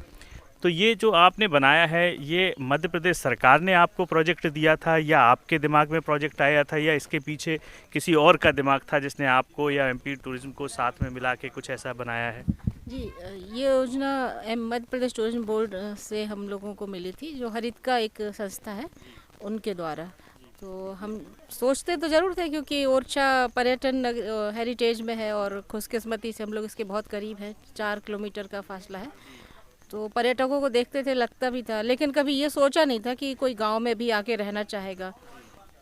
तो ये जो आपने बनाया है, ये मध्य प्रदेश सरकार ने आपको प्रोजेक्ट दिया था या आपके दिमाग में प्रोजेक्ट आया था, या इसके पीछे किसी और का दिमाग था जिसने आपको या एमपी टूरिज्म को साथ में मिला के कुछ ऐसा बनाया है? जी, ये योजना मध्य प्रदेश टूरिज्म बोर्ड से हम लोगों को मिली थी, जो हरित का एक संस्था है उनके द्वारा। तो हम सोचते तो ज़रूर थे, क्योंकि ओरछा पर्यटन हेरिटेज में है और खुशकिस्मती से हम लोग इसके बहुत करीब हैं, 4 किलोमीटर का फासला है। तो पर्यटकों को देखते थे, लगता भी था, लेकिन कभी ये सोचा नहीं था कि कोई गांव में भी आके रहना चाहेगा।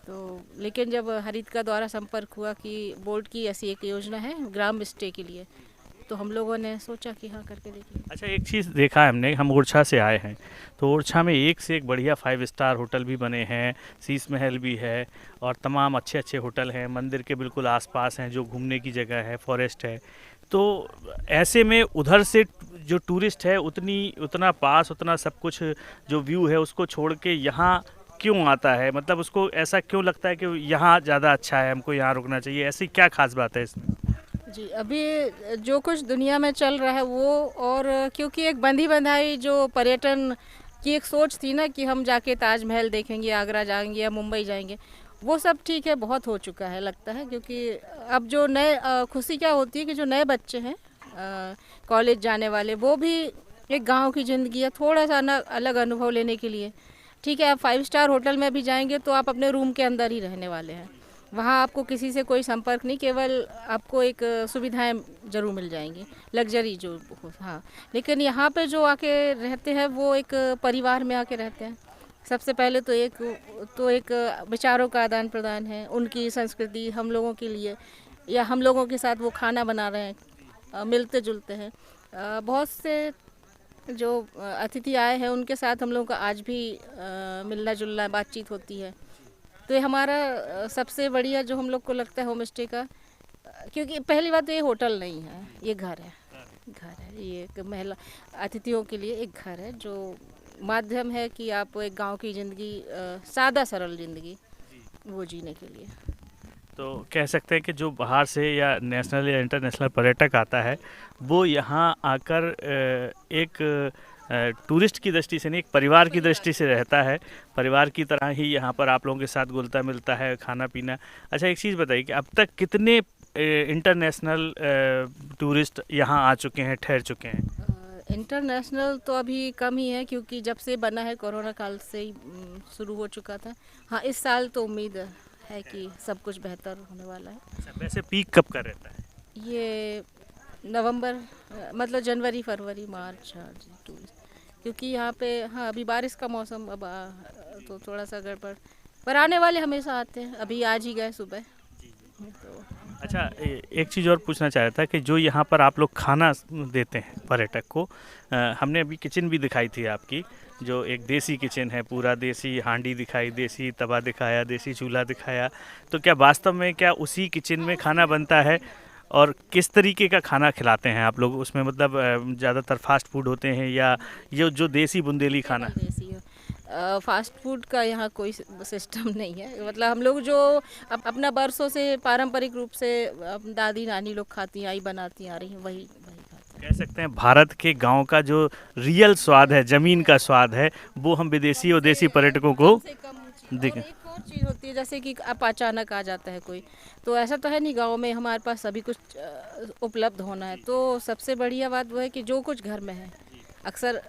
तो लेकिन जब हरित का द्वारा संपर्क हुआ कि बोर्ड की ऐसी एक योजना है ग्राम स्टे के लिए, तो हम लोगों ने सोचा कि हाँ, करके देखिए। अच्छा, एक चीज़ देखा है हमने, हम ओरछा से आए हैं, तो ओरछा में एक से एक बढ़िया 5 स्टार होटल भी बने हैं, शीश महल भी है और तमाम अच्छे अच्छे होटल हैं, मंदिर के बिल्कुल आसपास हैं, जो घूमने की जगह है, फॉरेस्ट है। तो ऐसे में उधर से जो टूरिस्ट है उतना पास, उतना सब कुछ जो व्यू है उसको छोड़ के यहाँ क्यों आता है? मतलब उसको ऐसा क्यों लगता है कि यहाँ ज़्यादा अच्छा है, हमको यहाँ रुकना चाहिए? ऐसी क्या खास बात है इसमें? जी, अभी जो कुछ दुनिया में चल रहा है वो, और क्योंकि एक बंधी बंधाई जो पर्यटन की एक सोच थी ना कि हम जाके ताजमहल देखेंगे, आगरा जाएंगे या मुंबई जाएंगे, वो सब ठीक है, बहुत हो चुका है लगता है। क्योंकि अब जो नए खुशी क्या होती है कि जो नए बच्चे हैं कॉलेज जाने वाले, वो भी एक गांव की ज़िंदगी है, थोड़ा सा अलग अनुभव लेने के लिए ठीक है। आप 5 स्टार होटल में भी जाएंगे तो आप अपने रूम के अंदर ही रहने वाले हैं, वहाँ आपको किसी से कोई संपर्क नहीं, केवल आपको एक सुविधाएं जरूर मिल जाएंगी, लग्जरी जो हो। हाँ, लेकिन यहाँ पे जो आके रहते हैं वो एक परिवार में आके रहते हैं। सबसे पहले तो एक विचारों का आदान प्रदान है, उनकी संस्कृति हम लोगों के लिए, या हम लोगों के साथ वो खाना बना रहे हैं, मिलते जुलते हैं। बहुत से जो अतिथि आए हैं उनके साथ हम लोगों का आज भी मिलना जुलना बातचीत होती है। तो ये हमारा सबसे बढ़िया जो हम लोग को लगता है होम स्टे का, क्योंकि पहली बात तो ये होटल नहीं है, ये घर है, ये एक महिला अतिथियों के लिए एक घर है, जो माध्यम है कि आप एक गांव की ज़िंदगी, सादा सरल ज़िंदगी वो जीने के लिए। तो कह सकते हैं कि जो बाहर से या नेशनल या इंटरनेशनल पर्यटक आता है, वो यहाँ आकर एक टूरिस्ट की दृष्टि से नहीं, एक परिवार की दृष्टि से रहता है, परिवार की तरह ही यहाँ पर आप लोगों के साथ घुलता मिलता है, खाना पीना। अच्छा, एक चीज़ बताइए कि अब तक कितने इंटरनेशनल टूरिस्ट यहाँ आ चुके हैं, ठहर चुके हैं? इंटरनेशनल तो अभी कम ही है, क्योंकि जब से बना है कोरोना काल से ही शुरू हो चुका था। हाँ, इस साल तो उम्मीद है कि सब कुछ बेहतर होने वाला है। अच्छा, वैसे पीक कब का रहता है? ये नवंबर, मतलब जनवरी फरवरी मार्च, हाँ जी, टूरिस्ट, क्योंकि यहाँ पे हाँ अभी बारिश का मौसम, अब तो थोड़ा सा गड़बड़, पर आने वाले हमेशा आते हैं, अभी आज ही गए सुबह। तो अच्छा, एक चीज़ और पूछना चाह रहा था कि जो यहाँ पर आप लोग खाना देते हैं पर्यटक को, हमने अभी किचन भी दिखाई थी आपकी, जो एक देसी किचन है, पूरा देसी हांडी दिखाई, देसी तवा दिखाया, देसी चूल्हा दिखाया। तो क्या वास्तव में क्या उसी किचन में खाना बनता है, और किस तरीके का खाना खिलाते हैं आप लोग उसमें? मतलब ज़्यादातर फास्ट फूड होते हैं या ये जो देसी बुंदेली खाना? देसी फास्ट फूड का यहाँ कोई सिस्टम नहीं है। मतलब हम लोग जो अपना बरसों से पारंपरिक रूप से दादी नानी लोग खाती आई बनाती आ रही हैं, वही खाते हैं। कह सकते हैं भारत के गांव का जो रियल स्वाद है, ज़मीन का स्वाद है, वो हम विदेशी और देसी पर्यटकों को दिखें। एक और चीज़ होती है, जैसे कि आप अचानक आ जाता है कोई, तो ऐसा तो है नहीं, गांव में हमारे पास सभी कुछ उपलब्ध होना है। तो सबसे बढ़िया बात वो है कि जो कुछ घर में है, अक्सर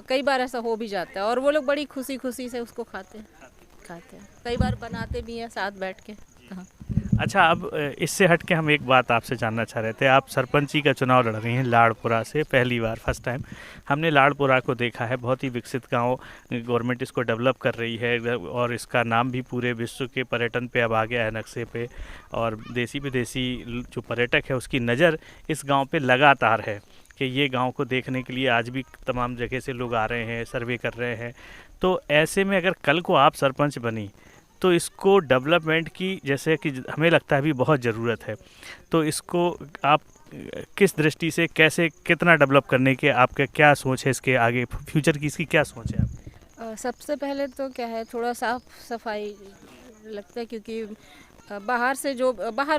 कई बार ऐसा हो भी जाता है, और वो लोग बड़ी खुशी खुशी से उसको खाते हैं, कई बार बनाते भी हैं साथ बैठ के। हाँ। अच्छा, अब इससे हट के हम एक बात आपसे जानना चाह रहे थे। आप सरपंची का चुनाव लड़ रही हैं लाड़पुरा से, पहली बार, फर्स्ट टाइम। हमने लाड़पुरा को देखा है, बहुत ही विकसित गांव, गवर्नमेंट इसको डेवलप कर रही है और इसका नाम भी पूरे विश्व के पर्यटन पे अब आ गया है नक्शे पे, और देसी विदेशी जो पर्यटक है उसकी नज़र इस गांव पे लगातार है कि ये गांव को देखने के लिए आज भी तमाम जगह से लोग आ रहे हैं, सर्वे कर रहे हैं। तो ऐसे में अगर कल को आप सरपंच बनी तो इसको डेवलपमेंट की जैसे कि हमें लगता है भी बहुत ज़रूरत है। तो इसको आप किस दृष्टि से कैसे कितना डेवलप करने के आपका क्या सोच है, इसके आगे फ्यूचर की इसकी क्या सोच है आपकी? सबसे पहले तो क्या है, थोड़ा साफ सफाई लगता है, क्योंकि बाहर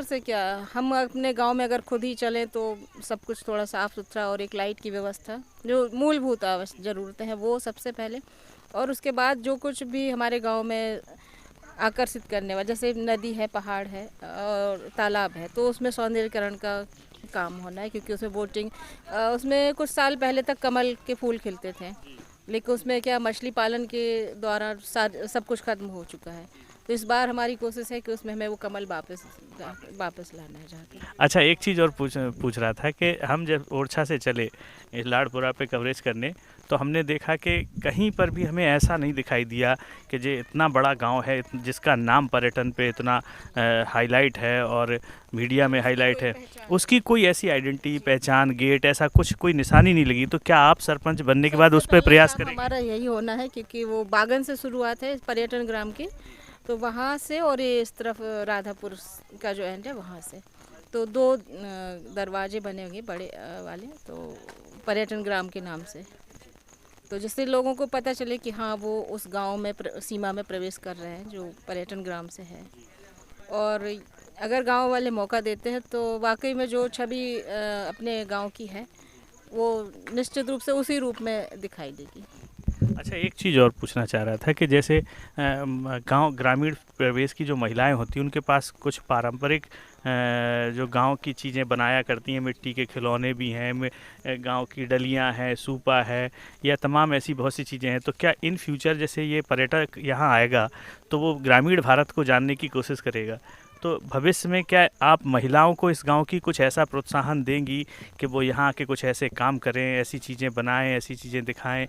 से क्या, हम अपने गांव में अगर खुद ही चलें तो सब कुछ थोड़ा साफ़ सुथरा, और एक लाइट की व्यवस्था, जो मूलभूत ज़रूरतें हैं वो सबसे पहले। और उसके बाद जो कुछ भी हमारे गांव में आकर्षित करने वाला, जैसे नदी है, पहाड़ है और तालाब है, तो उसमें सौंदर्यीकरण का काम होना है, क्योंकि उसमें बोटिंग, उसमें कुछ साल पहले तक कमल के फूल खिलते थे, लेकिन उसमें क्या मछली पालन के द्वारा सब कुछ खत्म हो चुका है। तो इस बार हमारी कोशिश है कि उसमें हमें वो कमल वापस लाना है चाहते हैं। अच्छा, एक चीज़ और पूछ रहा था कि हम जब ओरछा से चले इस लाड़पुरा पे कवरेज करने, तो हमने देखा कि कहीं पर भी हमें ऐसा नहीं दिखाई दिया कि जो इतना बड़ा गांव है जिसका नाम पर्यटन पे इतना हाईलाइट है और मीडिया में हाईलाइट है, उसकी कोई ऐसी आइडेंटिटी, पहचान, गेट, ऐसा कुछ कोई निशानी नहीं लगी। तो क्या आप सरपंच बनने के बाद उस पर प्रयास करेंगे? हमारा यही होना है, क्योंकि वो बागन से शुरुआत है पर्यटन ग्राम की, तो वहाँ से, और ये इस तरफ राधापुर का जो एंड है वहाँ से, तो 2 दरवाजे बने होंगे बड़े वाले, तो पर्यटन ग्राम के नाम से, तो जिससे लोगों को पता चले कि हाँ वो उस गांव में सीमा में प्रवेश कर रहे हैं जो पर्यटन ग्राम से है। और अगर गांव वाले मौका देते हैं तो वाकई में जो छवि अपने गांव की है वो निश्चित रूप से उसी रूप में दिखाई देगी। अच्छा, एक चीज़ और पूछना चाह रहा था कि जैसे गांव ग्रामीण प्रवेश की जो महिलाएं होती हैं उनके पास कुछ पारंपरिक जो गांव की चीज़ें बनाया करती हैं, मिट्टी के खिलौने भी हैं, गांव की डलियां हैं, सूपा है, या तमाम ऐसी बहुत सी चीज़ें हैं। तो क्या इन फ्यूचर जैसे ये पर्यटक यहाँ आएगा तो वो ग्रामीण भारत को जानने की कोशिश करेगा, तो भविष्य में क्या आप महिलाओं को इस गांव की कुछ ऐसा प्रोत्साहन देंगी कि वो यहाँ के कुछ ऐसे काम करें, ऐसी चीज़ें बनाएं, ऐसी चीज़ें दिखाएं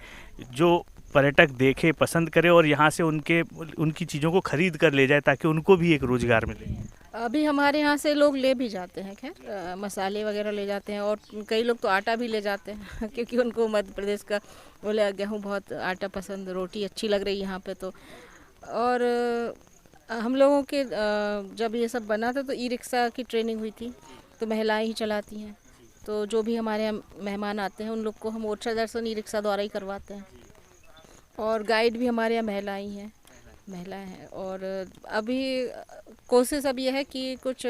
जो पर्यटक देखे, पसंद करे और यहाँ से उनकी चीज़ों को खरीद कर ले जाए, ताकि उनको भी एक रोज़गार मिले? अभी हमारे यहाँ से लोग ले भी जाते हैं, खैर मसाले वगैरह ले जाते हैं, और कई लोग तो आटा भी ले जाते हैं क्योंकि उनको मध्य प्रदेश का बोले गेहूँ बहुत, आटा पसंद, रोटी अच्छी लग रही है यहाँ पे। तो और हम लोगों के जब ये सब बना था तो ई रिक्शा की ट्रेनिंग हुई थी, तो महिलाएं ही चलाती हैं, तो जो भी हमारे यहाँ मेहमान आते हैं उन लोग को हम ओरछा दर्शन ई रिक्शा द्वारा ही करवाते हैं। और गाइड भी हमारे यहाँ महिलाएं हैं। और अभी कोशिश अब ये है कि कुछ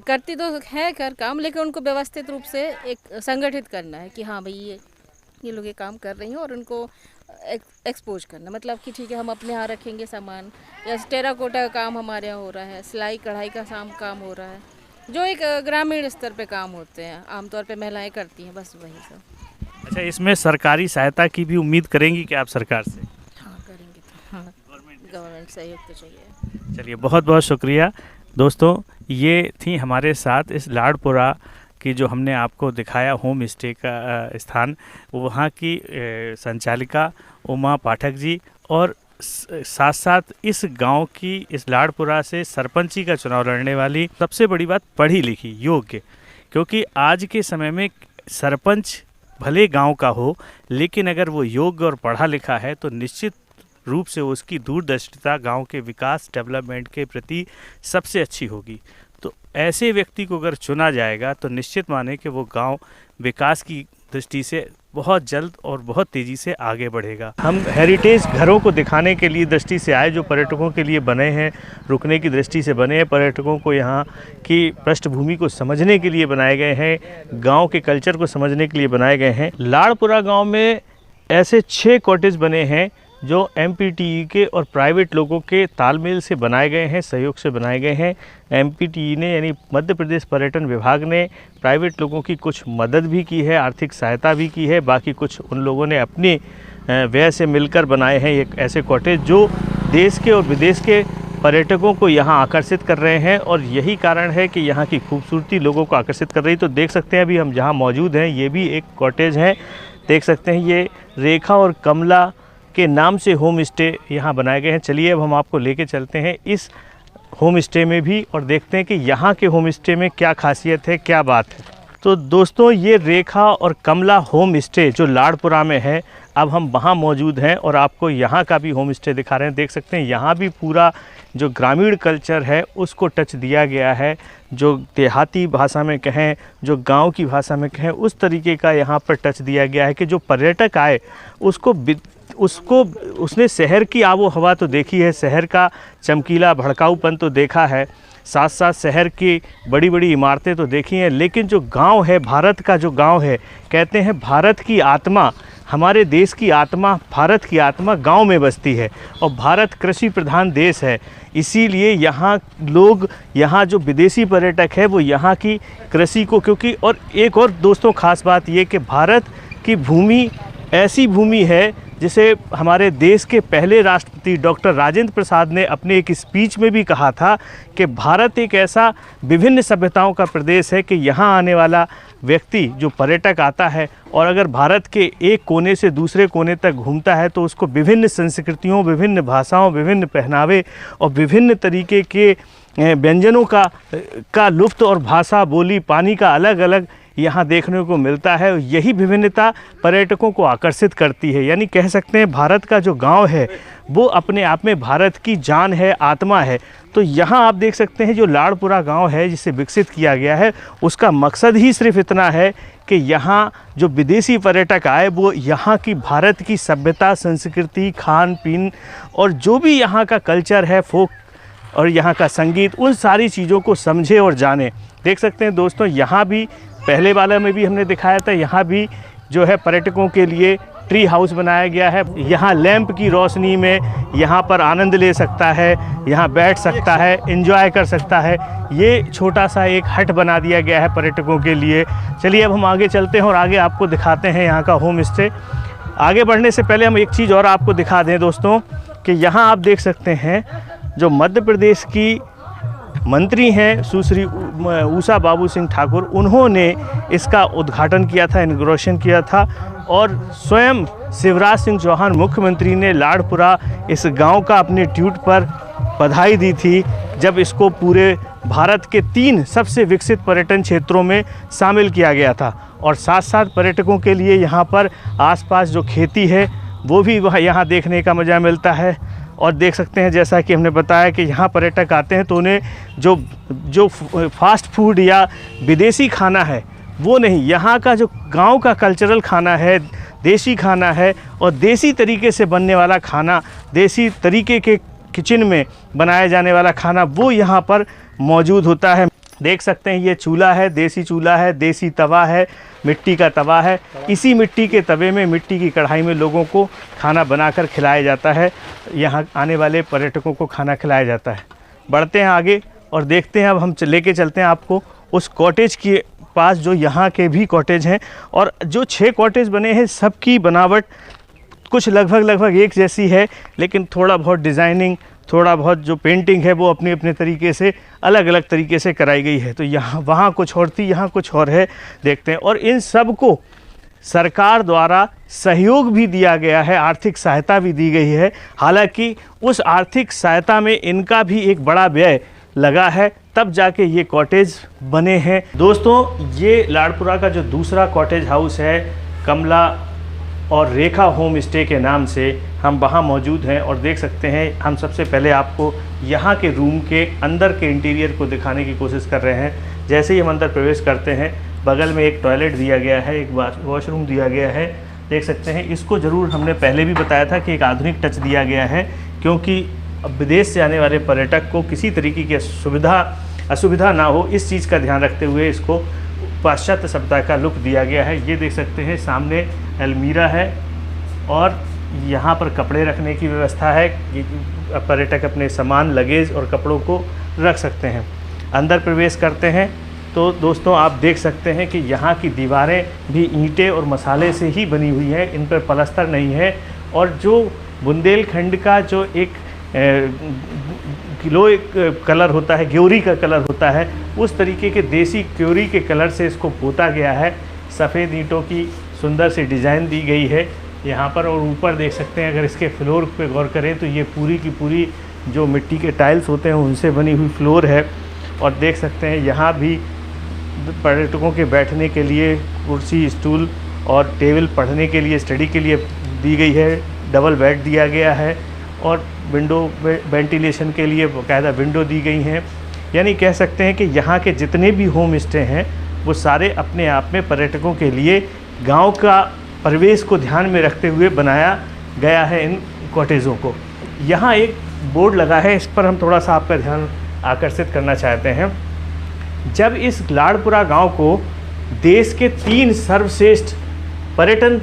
करती तो है कर काम, लेकिन उनको व्यवस्थित रूप से एक संगठित करना है कि हाँ भाई ये लोग ये काम कर रही हैं, और उनको एक्सपोज करना, मतलब कि ठीक है हम अपने यहाँ रखेंगे सामान, जैसे टेराकोटा का काम हमारे यहाँ हो रहा है, सिलाई कढ़ाई का काम हो रहा है, जो एक ग्रामीण स्तर पे काम होते हैं, आमतौर पे महिलाएं करती हैं, बस वही सब। अच्छा, इसमें सरकारी सहायता की भी उम्मीद करेंगी कि आप सरकार से? हाँ करेंगे, तो हाँ गवर्नमेंट सहयोग तो चाहिए। चलिए, बहुत बहुत शुक्रिया दोस्तों। ये थी हमारे साथ इस लाड़पुरा की जो हमने आपको दिखाया होम स्टे का स्थान, वहाँ की संचालिका उमा पाठक जी, और साथ साथ इस गांव की, इस लाड़पुरा से सरपंची का चुनाव लड़ने वाली, सबसे बड़ी बात पढ़ी लिखी, योग्य, क्योंकि आज के समय में सरपंच भले गांव का हो, लेकिन अगर वो योग्य और पढ़ा लिखा है तो निश्चित रूप से उसकी दूरदर्शिता गांव के विकास, डेवलपमेंट के प्रति सबसे अच्छी होगी। तो ऐसे व्यक्ति को अगर चुना जाएगा तो निश्चित माने कि वो गांव विकास की दृष्टि से बहुत जल्द और बहुत तेज़ी से आगे बढ़ेगा। हम हेरिटेज घरों को दिखाने के लिए दृष्टि से आए, जो पर्यटकों के लिए बने हैं, रुकने की दृष्टि से बने हैं, पर्यटकों को यहाँ की पृष्ठभूमि को समझने के लिए बनाए गए हैं, गांव के कल्चर को समझने के लिए बनाए गए हैं। लाड़पुरा गांव में ऐसे 6 कॉटेज बने हैं जो MPTE के और प्राइवेट लोगों के तालमेल से बनाए गए हैं, सहयोग से बनाए गए हैं। MPTE ने, यानी मध्य प्रदेश पर्यटन विभाग ने, प्राइवेट लोगों की कुछ मदद भी की है, आर्थिक सहायता भी की है, बाकी कुछ उन लोगों ने अपने व्यय से मिलकर बनाए हैं एक ऐसे कॉटेज जो देश के और विदेश के पर्यटकों को यहाँ आकर्षित कर रहे हैं, और यही कारण है कि यहाँ की खूबसूरती लोगों को आकर्षित कर रही है। तो देख सकते हैं अभी हम जहाँ मौजूद हैं, ये भी एक कॉटेज है, देख सकते हैं, ये रेखा और कमला के नाम से होम स्टे यहाँ बनाए गए हैं। चलिए अब हम आपको लेके चलते हैं इस होम स्टे में भी, और देखते हैं कि यहाँ के होम स्टे में क्या खासियत है, क्या बात है। तो दोस्तों ये रेखा और कमला होम स्टे जो लाड़पुरा में है, अब हम वहाँ मौजूद हैं और आपको यहाँ का भी होम स्टे दिखा रहे हैं। देख सकते हैं यहाँ भी पूरा जो ग्रामीण कल्चर है उसको टच दिया गया है। जो देहाती भाषा में कहें, जो गांव की भाषा में कहें, उस तरीके का यहाँ पर टच दिया गया है कि जो पर्यटक आए उसको उसने शहर की आबो हवा तो देखी है, शहर का चमकीला भड़काऊपन तो देखा है, साथ साथ शहर की बड़ी बड़ी इमारतें तो देखी हैं, लेकिन जो गांव है, भारत का जो गांव है, कहते हैं भारत की आत्मा, हमारे देश की आत्मा, भारत की आत्मा गांव में बसती है। और भारत कृषि प्रधान देश है, इसीलिए यहाँ लोग, यहाँ जो विदेशी पर्यटक है वो यहाँ की कृषि को, क्योंकि और एक और दोस्तों ख़ास बात ये कि भारत की भूमि ऐसी भूमि है जिसे हमारे देश के पहले राष्ट्रपति डॉक्टर राजेंद्र प्रसाद ने अपने एक स्पीच में भी कहा था कि भारत एक ऐसा विभिन्न सभ्यताओं का प्रदेश है कि यहाँ आने वाला व्यक्ति, जो पर्यटक आता है और अगर भारत के एक कोने से दूसरे कोने तक घूमता है तो उसको विभिन्न संस्कृतियों, विभिन्न भाषाओं, विभिन्न पहनावे और विभिन्न तरीके के व्यंजनों का लुत्फ़ और भाषा, बोली, पानी का अलग अलग यहाँ देखने को मिलता है। यही विभिन्नता पर्यटकों को आकर्षित करती है। यानी कह सकते हैं भारत का जो गांव है वो अपने आप में भारत की जान है, आत्मा है। तो यहाँ आप देख सकते हैं जो लाड़पुरा गांव है जिसे विकसित किया गया है, उसका मकसद ही सिर्फ इतना है कि यहाँ जो विदेशी पर्यटक आए वो यहाँ की भारत की सभ्यता, संस्कृति, खान पीन और जो भी यहाँ का कल्चर है, फोक और यहाँ का संगीत, उन सारी चीज़ों को समझे और जाने। देख सकते हैं दोस्तों यहाँ भी पहले वाला में भी हमने दिखाया था, यहाँ भी जो है पर्यटकों के लिए ट्री हाउस बनाया गया है। यहाँ लैंप की रोशनी में यहाँ पर आनंद ले सकता है, यहाँ बैठ सकता है, एंजॉय कर सकता है। ये छोटा सा एक हट बना दिया गया है पर्यटकों के लिए। चलिए अब हम आगे चलते हैं और आगे आपको दिखाते हैं यहाँ का होम स्टे। आगे बढ़ने से पहले हम एक चीज़ और आपको दिखा दें दोस्तों कि यहाँ आप देख सकते हैं जो मध्य प्रदेश की मंत्री हैं सुश्री उषा बाबू सिंह ठाकुर, उन्होंने इसका उद्घाटन किया था, इनॉग्रेशन किया था और स्वयं शिवराज सिंह चौहान मुख्यमंत्री ने लाड़पुरा इस गांव का अपने ट्वीट पर बधाई दी थी जब इसको पूरे भारत के 3 सबसे विकसित पर्यटन क्षेत्रों में शामिल किया गया था। और साथ साथ पर्यटकों के लिए यहाँ पर आसपास जो खेती है वो भी यहाँ देखने का मज़ा मिलता है। और देख सकते हैं जैसा कि हमने बताया कि यहाँ पर्यटक आते हैं तो उन्हें जो फास्ट फूड या विदेशी खाना है वो नहीं, यहाँ का जो गांव का कल्चरल खाना है, देसी खाना है और देसी तरीके से बनने वाला खाना, देसी तरीके के किचन में बनाया जाने वाला खाना वो यहाँ पर मौजूद होता है। देख सकते हैं ये चूल्हा है, देसी चूल्हा है, देसी तवा है, मिट्टी का तवा है। इसी मिट्टी के तवे में, मिट्टी की कढ़ाई में लोगों को खाना बनाकर खिलाया जाता है। यहाँ आने वाले पर्यटकों को खाना खिलाया जाता है। बढ़ते हैं आगे और देखते हैं, अब हम लेके चलते हैं आपको उस कॉटेज के पास जो यहाँ के भी कॉटेज हैं। और जो 6 कॉटेज बने हैं सबकी बनावट कुछ लगभग एक जैसी है, लेकिन थोड़ा बहुत डिज़ाइनिंग, थोड़ा बहुत जो पेंटिंग है वो अपने अपने तरीके से अलग अलग तरीके से कराई गई है। तो यहाँ वहाँ कुछ और थी, यहाँ कुछ और है, देखते हैं। और इन सब को सरकार द्वारा सहयोग भी दिया गया है, आर्थिक सहायता भी दी गई है। हालांकि उस आर्थिक सहायता में इनका भी एक बड़ा व्यय लगा है, तब जाके ये कॉटेज बने हैं। दोस्तों ये लाड़पुरा का जो दूसरा कॉटेज हाउस है कमला और रेखा होम स्टे के नाम से, हम वहाँ मौजूद हैं और देख सकते हैं। हम सबसे पहले आपको यहाँ के रूम के अंदर के इंटीरियर को दिखाने की कोशिश कर रहे हैं। जैसे ही हम अंदर प्रवेश करते हैं बगल में एक टॉयलेट दिया गया है, एक वॉशरूम दिया गया है, देख सकते हैं। इसको ज़रूर हमने पहले भी बताया था कि एक आधुनिक टच दिया गया है, क्योंकि विदेश से आने वाले पर्यटक को किसी तरीके की असुविधा ना हो, इस चीज़ का ध्यान रखते हुए इसको पाश्चात्य सभ्यता का लुक दिया गया है। ये देख सकते हैं सामने अलमीरा है और यहाँ पर कपड़े रखने की व्यवस्था है। पर्यटक अपने सामान, लगेज और कपड़ों को रख सकते हैं। अंदर प्रवेश करते हैं तो दोस्तों आप देख सकते हैं कि यहाँ की दीवारें भी ईंटें और मसाले से ही बनी हुई हैं, इन पर पलस्तर नहीं है। और जो बुंदेलखंड का जो एक कलर होता है, ग्योरी का कलर होता है, उस तरीके के देसी ग्योरी के कलर से इसको पोता गया है। सफ़ेद ईंटों की सुंदर सी डिज़ाइन दी गई है यहाँ पर। और ऊपर देख सकते हैं, अगर इसके फ्लोर पे गौर करें तो ये पूरी की पूरी जो मिट्टी के टाइल्स होते हैं उनसे बनी हुई फ्लोर है। और देख सकते हैं यहाँ भी पर्यटकों के बैठने के लिए कुर्सी, स्टूल और टेबल, पढ़ने के लिए, स्टडी के लिए दी गई है। डबल बेड दिया गया है और विंडो वेंटिलेशन के लिए बाकायदा विंडो दी गई हैं। यानी कह सकते हैं कि यहाँ के जितने भी होम स्टे हैं वो सारे अपने आप में पर्यटकों के लिए गांव का परिवेश को ध्यान में रखते हुए बनाया गया है इन कॉटेजों को। यहाँ एक बोर्ड लगा है, इस पर हम थोड़ा सा आपका ध्यान आकर्षित करना चाहते हैं। जब इस लाड़पुरा गांव को देश के 3 सर्वश्रेष्ठ पर्यटन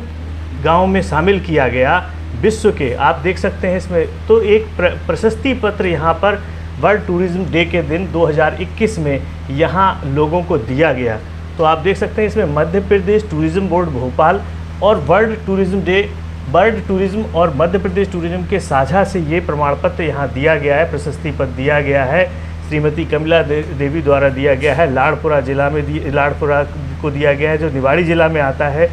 गांव में शामिल किया गया, विश्व के, आप देख सकते हैं इसमें, तो एक प्रशस्ति पत्र यहाँ पर वर्ल्ड टूरिज्म डे के दिन 2021 में यहाँ लोगों को दिया गया। तो आप देख सकते हैं इसमें मध्य प्रदेश टूरिज्म बोर्ड भोपाल और वर्ल्ड टूरिज्म और मध्य प्रदेश टूरिज्म के साझा से ये प्रमाण पत्र यहाँ दिया गया है, प्रशस्ति पत्र दिया गया है। श्रीमती कमला देवी द्वारा दिया गया है। लाड़पुरा जिला में लाड़पुरा को दिया गया है जो निवाड़ी जिला में आता है।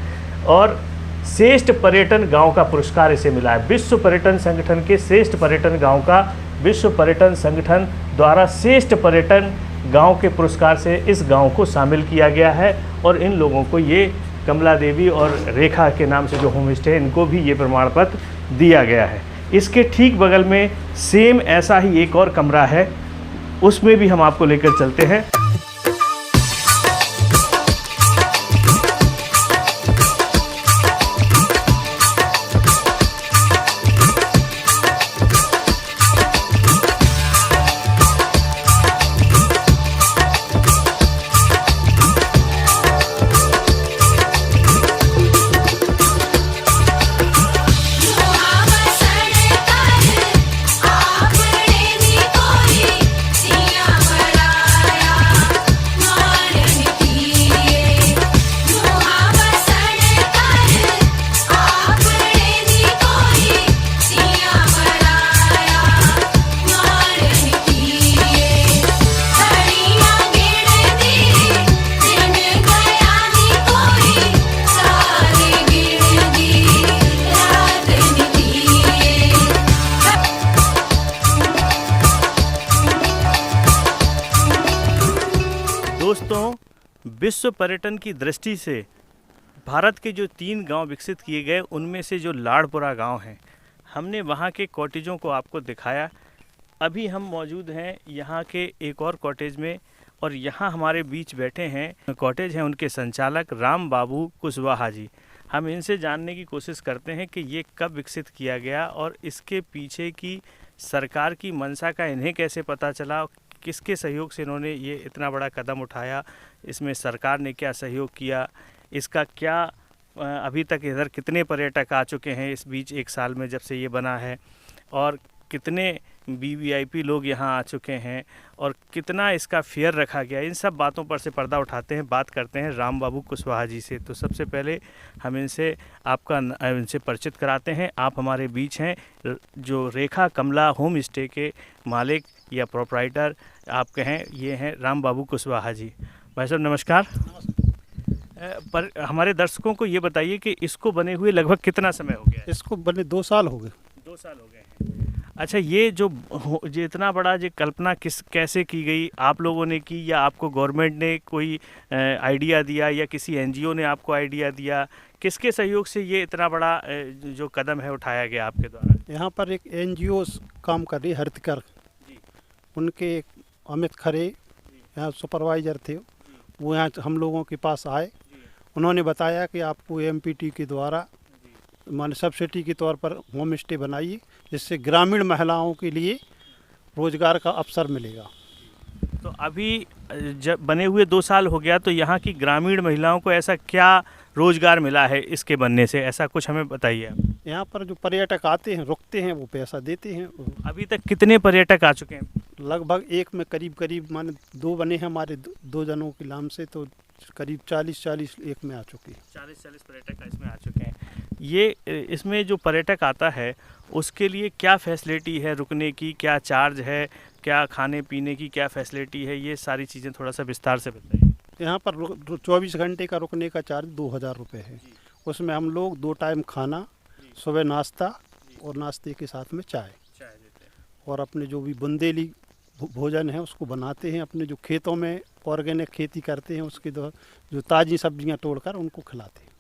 और श्रेष्ठ पर्यटन गांव का पुरस्कार इसे मिला है। विश्व पर्यटन संगठन के श्रेष्ठ पर्यटन गांव का विश्व पर्यटन संगठन द्वारा श्रेष्ठ पर्यटन गांव के पुरस्कार से इस गांव को शामिल किया गया है। और इन लोगों को ये कमला देवी और रेखा के नाम से जो होम स्टे है, इनको भी ये प्रमाण पत्र दिया गया है। इसके ठीक बगल में सेम ऐसा ही एक और कमरा है, उसमें भी हम आपको लेकर चलते हैं। दोस्तों, विश्व पर्यटन की दृष्टि से भारत के जो 3 गांव विकसित किए गए, उनमें से जो लाड़पुरा गांव है, हमने वहां के कॉटेजों को आपको दिखाया। अभी हम मौजूद हैं यहाँ के एक और कॉटेज में और यहाँ हमारे बीच बैठे हैं, कॉटेज हैं उनके संचालक राम बाबू कुशवाहा जी। हम इनसे जानने की कोशिश करते हैं कि ये कब विकसित किया गया और इसके पीछे की सरकार की मंशा का इन्हें कैसे पता चला, किसके सहयोग से इन्होंने ये इतना बड़ा कदम उठाया, इसमें सरकार ने क्या सहयोग किया, इसका क्या अभी तक इधर कितने पर्यटक आ चुके हैं इस बीच 1 साल में जब से ये बना है, और कितने वीवीआईपी लोग यहाँ आ चुके हैं और कितना इसका फेयर रखा गया। इन सब बातों पर से पर्दा उठाते हैं, बात करते हैं राम बाबू कुशवाहा जी से। तो सबसे पहले हम इनसे परिचित कराते हैं। आप हमारे बीच हैं जो रेखा कमला होम स्टे के मालिक या प्रोप्राइटर आप कहें, ये हैं राम बाबू कुशवाहा जी। भाई साहब नमस्कार। पर हमारे दर्शकों को ये बताइए कि इसको बने हुए लगभग कितना समय हो गया है? इसको बने 2 साल हो गए। 2 साल हो गए हैं। अच्छा, ये जो इतना बड़ा जो कल्पना कैसे की गई, आप लोगों ने की या आपको गवर्नमेंट ने कोई आइडिया दिया या किसी एनजीओ ने आपको आइडिया दिया, किसके सहयोग से ये इतना बड़ा जो कदम है उठाया गया आपके द्वारा? यहाँ पर एक एनजीओ काम कर रही हरितकर, उनके अमित खरे यहाँ सुपरवाइज़र थे, वो यहाँ हम लोगों के पास आए। उन्होंने बताया कि आपको एमपीटी के द्वारा माने सब्सिडी के तौर पर होम स्टे बनाइए, जिससे ग्रामीण महिलाओं के लिए रोज़गार का अवसर मिलेगा। तो अभी जब बने हुए 2 साल हो गया, तो यहाँ की ग्रामीण महिलाओं को ऐसा क्या रोज़गार मिला है इसके बनने से, ऐसा कुछ हमें बताइए। यहाँ पर जो पर्यटक आते हैं, रुकते हैं, वो पैसा देते हैं। अभी तक कितने पर्यटक आ चुके हैं? लगभग एक में करीब माने 2 बने हैं हमारे 2 जनों के नाम से, तो करीब 40 एक में आ चुके हैं। 40 पर्यटक इसमें आ चुके हैं। ये इसमें जो पर्यटक आता है उसके लिए क्या फैसिलिटी है, रुकने की क्या चार्ज है, क्या खाने पीने की क्या फैसिलिटी है, ये सारी चीज़ें थोड़ा सा विस्तार से बताइए। यहाँ पर 24 घंटे का रुकने का चार्ज 2000 रुपये है। उसमें हम लोग 2 टाइम खाना, सुबह नाश्ता और नाश्ते के साथ में चाय देते हैं, और अपने जो भी बुंदेली भोजन है उसको बनाते हैं, अपने जो खेतों में ऑर्गेनिक खेती करते हैं उसके जो ताज़ी सब्जियां तोड़कर उनको खिलाते हैं।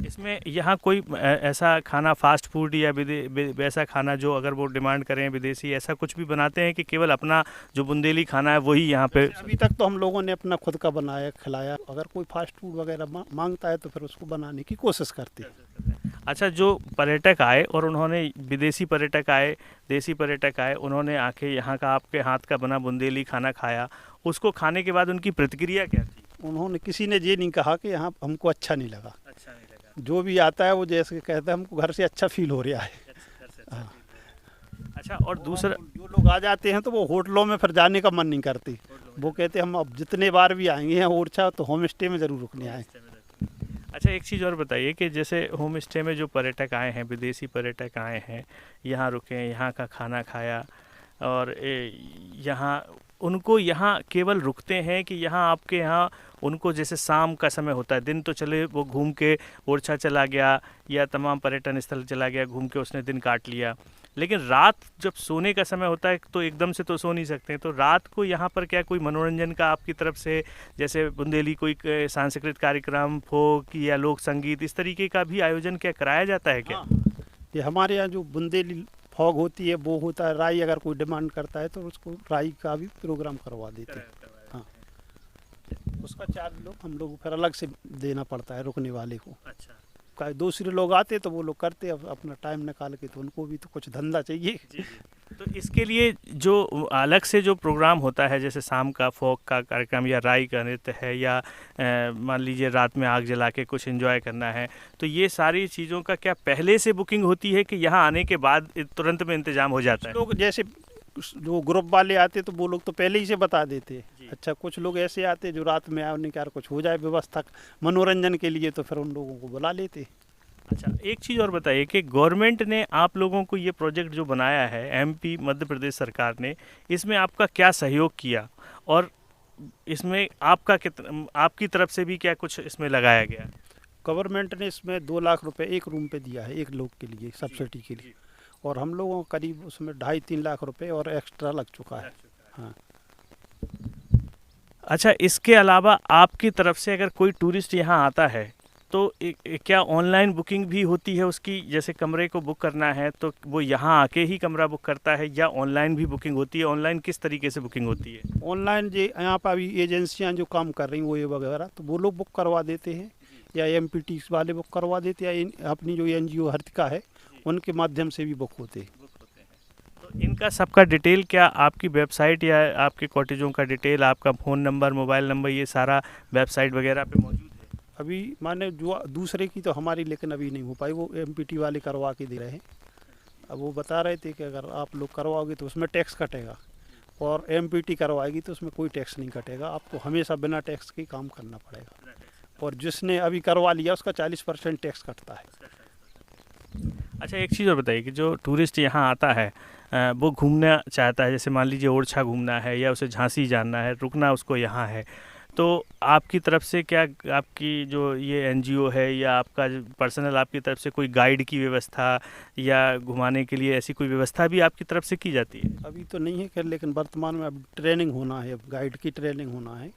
इसमें यहाँ कोई ऐसा खाना फास्ट फूड या वैसा खाना जो अगर वो डिमांड करें विदेशी, ऐसा कुछ भी बनाते हैं कि केवल अपना जो बुंदेली खाना है वही यहाँ पे? अभी तक तो हम लोगों ने अपना खुद का बनाया खिलाया, अगर कोई फास्ट फूड वगैरह मांगता है तो फिर उसको बनाने की कोशिश करते हैं। अच्छा, जो पर्यटक आए और उन्होंने, विदेशी पर्यटक आए, देसी पर्यटक आए, उन्होंने आके यहाँ का आपके हाथ का बना बुंदेली खाना खाया, उसको खाने के बाद उनकी प्रतिक्रिया क्या थी? उन्होंने, किसी ने ये नहीं कहा कि यहाँ हमको अच्छा नहीं लगा। अच्छा नहीं लगा। जो भी आता है वो जैसे कहता है हमको घर से अच्छा फील हो रहा है। हाँ। अच्छा, और दूसरा, जो लोग आ जाते हैं तो वो होटलों में फिर जाने का मन नहीं करते, वो कहते हम अब जितने बार भी आएंगे यहाँ ओरछा तो होम स्टे में ज़रूर रुकने आए। अच्छा, एक चीज़ और बताइए कि जैसे होम स्टे में जो पर्यटक आए हैं, विदेशी पर्यटक आए हैं, यहाँ रुके, यहाँ का खाना खाया, और यहाँ उनको यहाँ केवल रुकते हैं कि यहाँ आपके यहाँ उनको जैसे शाम का समय होता है, दिन तो चले वो घूम के ओरछा चला गया या तमाम पर्यटन स्थल चला गया, घूम के उसने दिन काट लिया, लेकिन रात जब सोने का समय होता है तो एकदम से तो सो नहीं सकते, तो रात को यहाँ पर क्या कोई मनोरंजन का आपकी तरफ से, जैसे बुंदेली कोई सांस्कृतिक कार्यक्रम, फोक या लोक संगीत, इस तरीके का भी आयोजन क्या कराया जाता है क्या? ये हमारे यहाँ जो बुंदेली फॉग होती है वो होता है, राई अगर कोई डिमांड करता है तो उसको राई का भी प्रोग्राम करवा देते हैं। हाँ, उसका चार्ज हम लोग फिर अलग से देना पड़ता है रुकने वाले को। अच्छा, दूसरे लोग आते तो वो लोग करते अपना टाइम निकाल के, तो उनको भी तो कुछ धंधा चाहिए। जी। तो इसके लिए जो अलग से जो प्रोग्राम होता है, जैसे शाम का फोक का कार्यक्रम या राई का नृत्य है, या मान लीजिए रात में आग जला के कुछ एंजॉय करना है, तो ये सारी चीज़ों का क्या पहले से बुकिंग होती है कि यहाँ आने के बाद तुरंत में इंतजाम हो जाता है? लोग जैसे जो ग्रुप वाले आते तो वो लोग तो पहले ही से बता देते। अच्छा, कुछ लोग ऐसे आते जो रात में आने का कुछ हो जाए व्यवस्था मनोरंजन के लिए, तो फिर उन लोगों को बुला लेते। अच्छा, एक चीज़ और बताइए कि गवर्नमेंट ने आप लोगों को ये प्रोजेक्ट जो बनाया है, एमपी मध्य प्रदेश सरकार ने, इसमें आपका क्या सहयोग किया, और इसमें आपका आपकी तरफ से भी क्या कुछ इसमें लगाया गया? गवर्नमेंट ने इसमें 2 लाख रुपए एक रूम पे दिया है, एक लोग के लिए सब्सिडी के लिए, और हम लोगों को करीब उसमें 2.5-3 लाख रुपए और एक्स्ट्रा लग चुका है। हाँ। अच्छा, इसके अलावा आपकी तरफ से अगर कोई टूरिस्ट यहाँ आता है तो क्या ऑनलाइन बुकिंग भी होती है उसकी? जैसे कमरे को बुक करना है तो वो यहाँ आके ही कमरा बुक करता है, या ऑनलाइन भी बुकिंग होती है? ऑनलाइन किस तरीके से बुकिंग होती है? ऑनलाइन जो यहाँ पर अभी एजेंसियाँ जो काम कर रही हैं वो ये वगैरह, तो वो लोग बुक करवा देते हैं, या एमपीटी वाले बुक करवा देते हैं, या अपनी जो एनजीओ हर्तिका है उनके माध्यम से भी बुक होते हैं। तो इनका सबका डिटेल क्या आपकी वेबसाइट या आपके कॉटेजों का डिटेल, आपका फ़ोन नंबर, मोबाइल नंबर, ये सारा वेबसाइट वगैरह पे मौजूद है? अभी माने जो दूसरे की तो हमारी लेकिन अभी नहीं हो पाई, वो एमपीटी वाले करवा के दे रहे हैं। अब वो बता रहे थे कि अगर आप लोग करवाओगे तो उसमें टैक्स कटेगा, और एमपीटी करवाएगी तो उसमें कोई टैक्स नहीं कटेगा, आपको हमेशा बिना टैक्स के काम करना पड़ेगा, और जिसने अभी करवा लिया उसका 40% टैक्स कटता है। अच्छा, एक चीज़ और बताइए कि जो टूरिस्ट यहाँ आता है वो घूमना चाहता है, जैसे मान लीजिए ओरछा घूमना है या उसे झांसी जानना है, रुकना उसको यहाँ है, तो आपकी तरफ से क्या, आपकी जो ये एनजीओ है या आपका पर्सनल आपकी तरफ से कोई गाइड की व्यवस्था या घुमाने के लिए ऐसी कोई व्यवस्था भी आपकी तरफ से की जाती है? अभी तो नहीं है खैर, लेकिन वर्तमान में अब ट्रेनिंग होना है, अब गाइड की ट्रेनिंग होना है,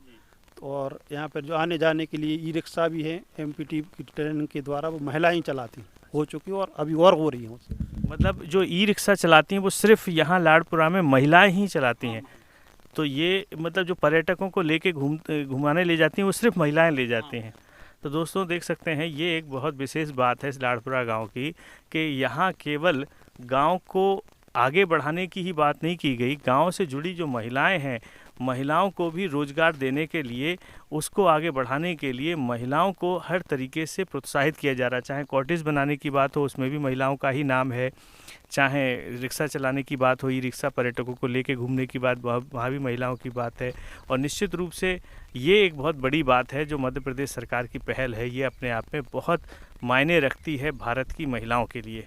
और यहाँ पर जो आने जाने के लिए ई रिक्शा भी है, एमपीटी की ट्रेनिंग के द्वारा वो महिलाएं चलाती हो चुकी और अभी और हो रही हैं। मतलब जो ई रिक्शा चलाती हैं वो सिर्फ यहाँ लाड़पुरा में महिलाएं ही चलाती हैं? तो ये मतलब जो पर्यटकों को लेके घुमाने ले जाती हैं वो सिर्फ महिलाएं ले जाती हैं। तो दोस्तों देख सकते हैं, ये एक बहुत विशेष बात है इस लाड़पुरा गांव की, कि यहाँ केवल गांव को आगे बढ़ाने की ही बात नहीं की गई, गांव से जुड़ी जो महिलाएं हैं, महिलाओं को भी रोजगार देने के लिए, उसको आगे बढ़ाने के लिए महिलाओं को हर तरीके से प्रोत्साहित किया जा रहा है। चाहे कॉटेज बनाने की बात हो, उसमें भी महिलाओं का ही नाम है, चाहे रिक्शा चलाने की बात हो, ई रिक्शा पर्यटकों को लेके घूमने की बात, वहाँ भी महिलाओं की बात है। और निश्चित रूप से ये एक बहुत बड़ी बात है जो मध्य प्रदेश सरकार की पहल है, ये अपने आप में बहुत मायने रखती है भारत की महिलाओं के लिए।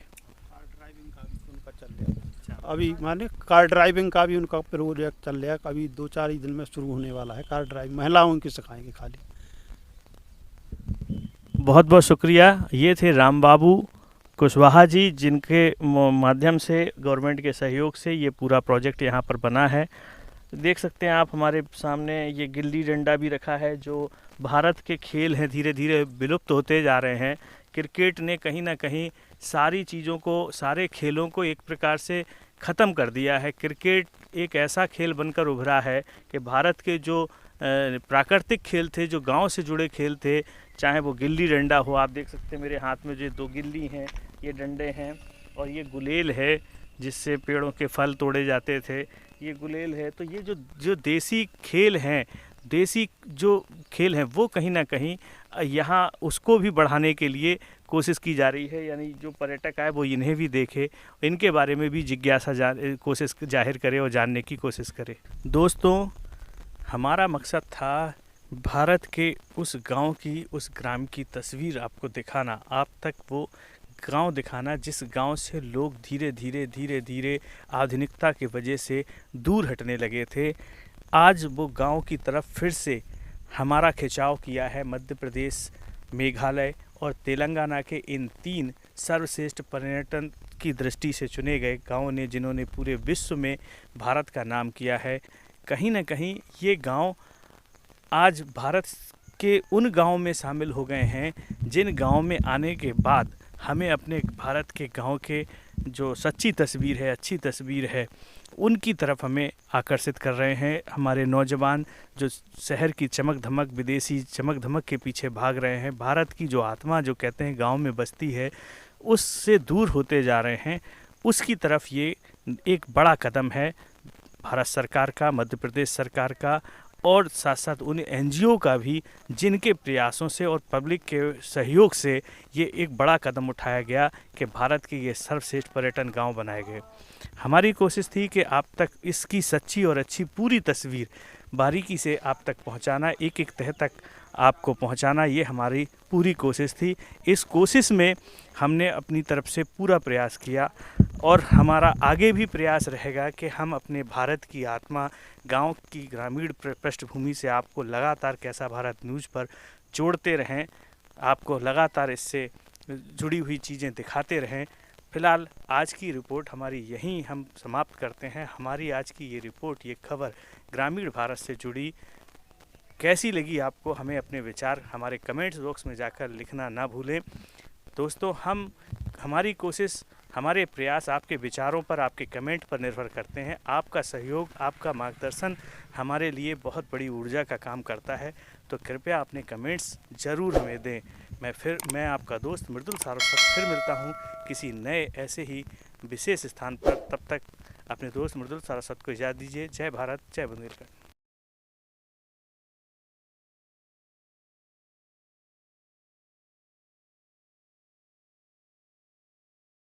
अभी माने कार ड्राइविंग का भी उनका प्रोजेक्ट चल रहा है, अभी 2-4 ही दिन में शुरू होने वाला है। कार ड्राइविंग महिलाओं की सिखाएंगे खाली। बहुत बहुत शुक्रिया। ये थे राम बाबू कुशवाहा जी, जिनके माध्यम से गवर्नमेंट के सहयोग से ये पूरा प्रोजेक्ट यहाँ पर बना है। देख सकते हैं आप हमारे सामने ये गिल्ली डंडा भी रखा है, जो भारत के खेल हैं धीरे धीरे विलुप्त होते जा रहे हैं। क्रिकेट ने कहीं ना कहीं सारी चीज़ों को, सारे खेलों को एक प्रकार से ख़त्म कर दिया है। क्रिकेट एक ऐसा खेल बनकर उभरा है कि भारत के जो प्राकृतिक खेल थे, जो गांव से जुड़े खेल थे, चाहे वो गिल्ली डंडा हो, आप देख सकते हैं मेरे हाथ में जो 2 गिल्ली हैं, ये डंडे हैं, और ये गुलेल है जिससे पेड़ों के फल तोड़े जाते थे, ये गुलेल है। तो ये जो देसी खेल हैं, देसी जो खेल हैं, वो कहीं ना कहीं यहाँ उसको भी बढ़ाने के लिए कोशिश की जा रही है। यानी जो पर्यटक आए वो इन्हें भी देखे, इनके बारे में भी जिज्ञासा कोशिश जाहिर करे और जानने की कोशिश करे। दोस्तों, हमारा मकसद था भारत के उस गांव की, उस ग्राम की तस्वीर आपको दिखाना, आप तक वो गांव दिखाना जिस गांव से लोग धीरे धीरे आधुनिकता की वजह से दूर हटने लगे थे। आज वो गांव की तरफ फिर से हमारा खिंचाव किया है। मध्य प्रदेश, मेघालय और तेलंगाना के इन 3 सर्वश्रेष्ठ पर्यटन की दृष्टि से चुने गए गाँव ने, जिन्होंने पूरे विश्व में भारत का नाम किया है। कहीं ना कहीं ये गांव आज भारत के उन गाँव में शामिल हो गए हैं जिन गाँव में आने के बाद हमें अपने भारत के गांव के जो सच्ची तस्वीर है, अच्छी तस्वीर है, उनकी तरफ हमें आकर्षित कर रहे हैं। हमारे नौजवान जो शहर की चमक धमक, विदेशी चमक धमक के पीछे भाग रहे हैं, भारत की जो आत्मा जो कहते हैं गांव में बसती है, उससे दूर होते जा रहे हैं। उसकी तरफ ये एक बड़ा कदम है भारत सरकार का, मध्य प्रदेश सरकार का, और साथ साथ उन NGO का भी, जिनके प्रयासों से और पब्लिक के सहयोग से ये एक बड़ा कदम उठाया गया कि भारत के ये सर्वश्रेष्ठ पर्यटन गांव बनाए गए। हमारी कोशिश थी कि आप तक इसकी सच्ची और अच्छी पूरी तस्वीर बारीकी से आप तक पहुंचाना, एक एक तह तक आपको पहुंचाना, ये हमारी पूरी कोशिश थी। इस कोशिश में हमने अपनी तरफ से पूरा प्रयास किया और हमारा आगे भी प्रयास रहेगा कि हम अपने भारत की आत्मा, गांव की ग्रामीण पृष्ठभूमि से आपको लगातार कैसा भारत न्यूज़ पर जोड़ते रहें, आपको लगातार इससे जुड़ी हुई चीज़ें दिखाते रहें। फ़िलहाल आज की रिपोर्ट हमारी यहीं हम समाप्त करते हैं। हमारी आज की ये रिपोर्ट, ये खबर ग्रामीण भारत से जुड़ी कैसी लगी आपको, हमें अपने विचार हमारे कमेंट्स बॉक्स में जाकर लिखना ना भूलें। दोस्तों, हमारी कोशिश, हमारे प्रयास आपके विचारों पर, आपके कमेंट पर निर्भर करते हैं। आपका सहयोग, आपका मार्गदर्शन हमारे लिए बहुत बड़ी ऊर्जा का काम करता है, तो कृपया अपने कमेंट्स ज़रूर हमें दें। मैं आपका दोस्त मृदुल सारस्वत फिर मिलता हूँ किसी नए ऐसे ही विशेष स्थान पर। तब तक अपने दोस्त मृदुल सारस्वत को इजाज़त दीजिए। जय भारत, जय बुंदेलखंड।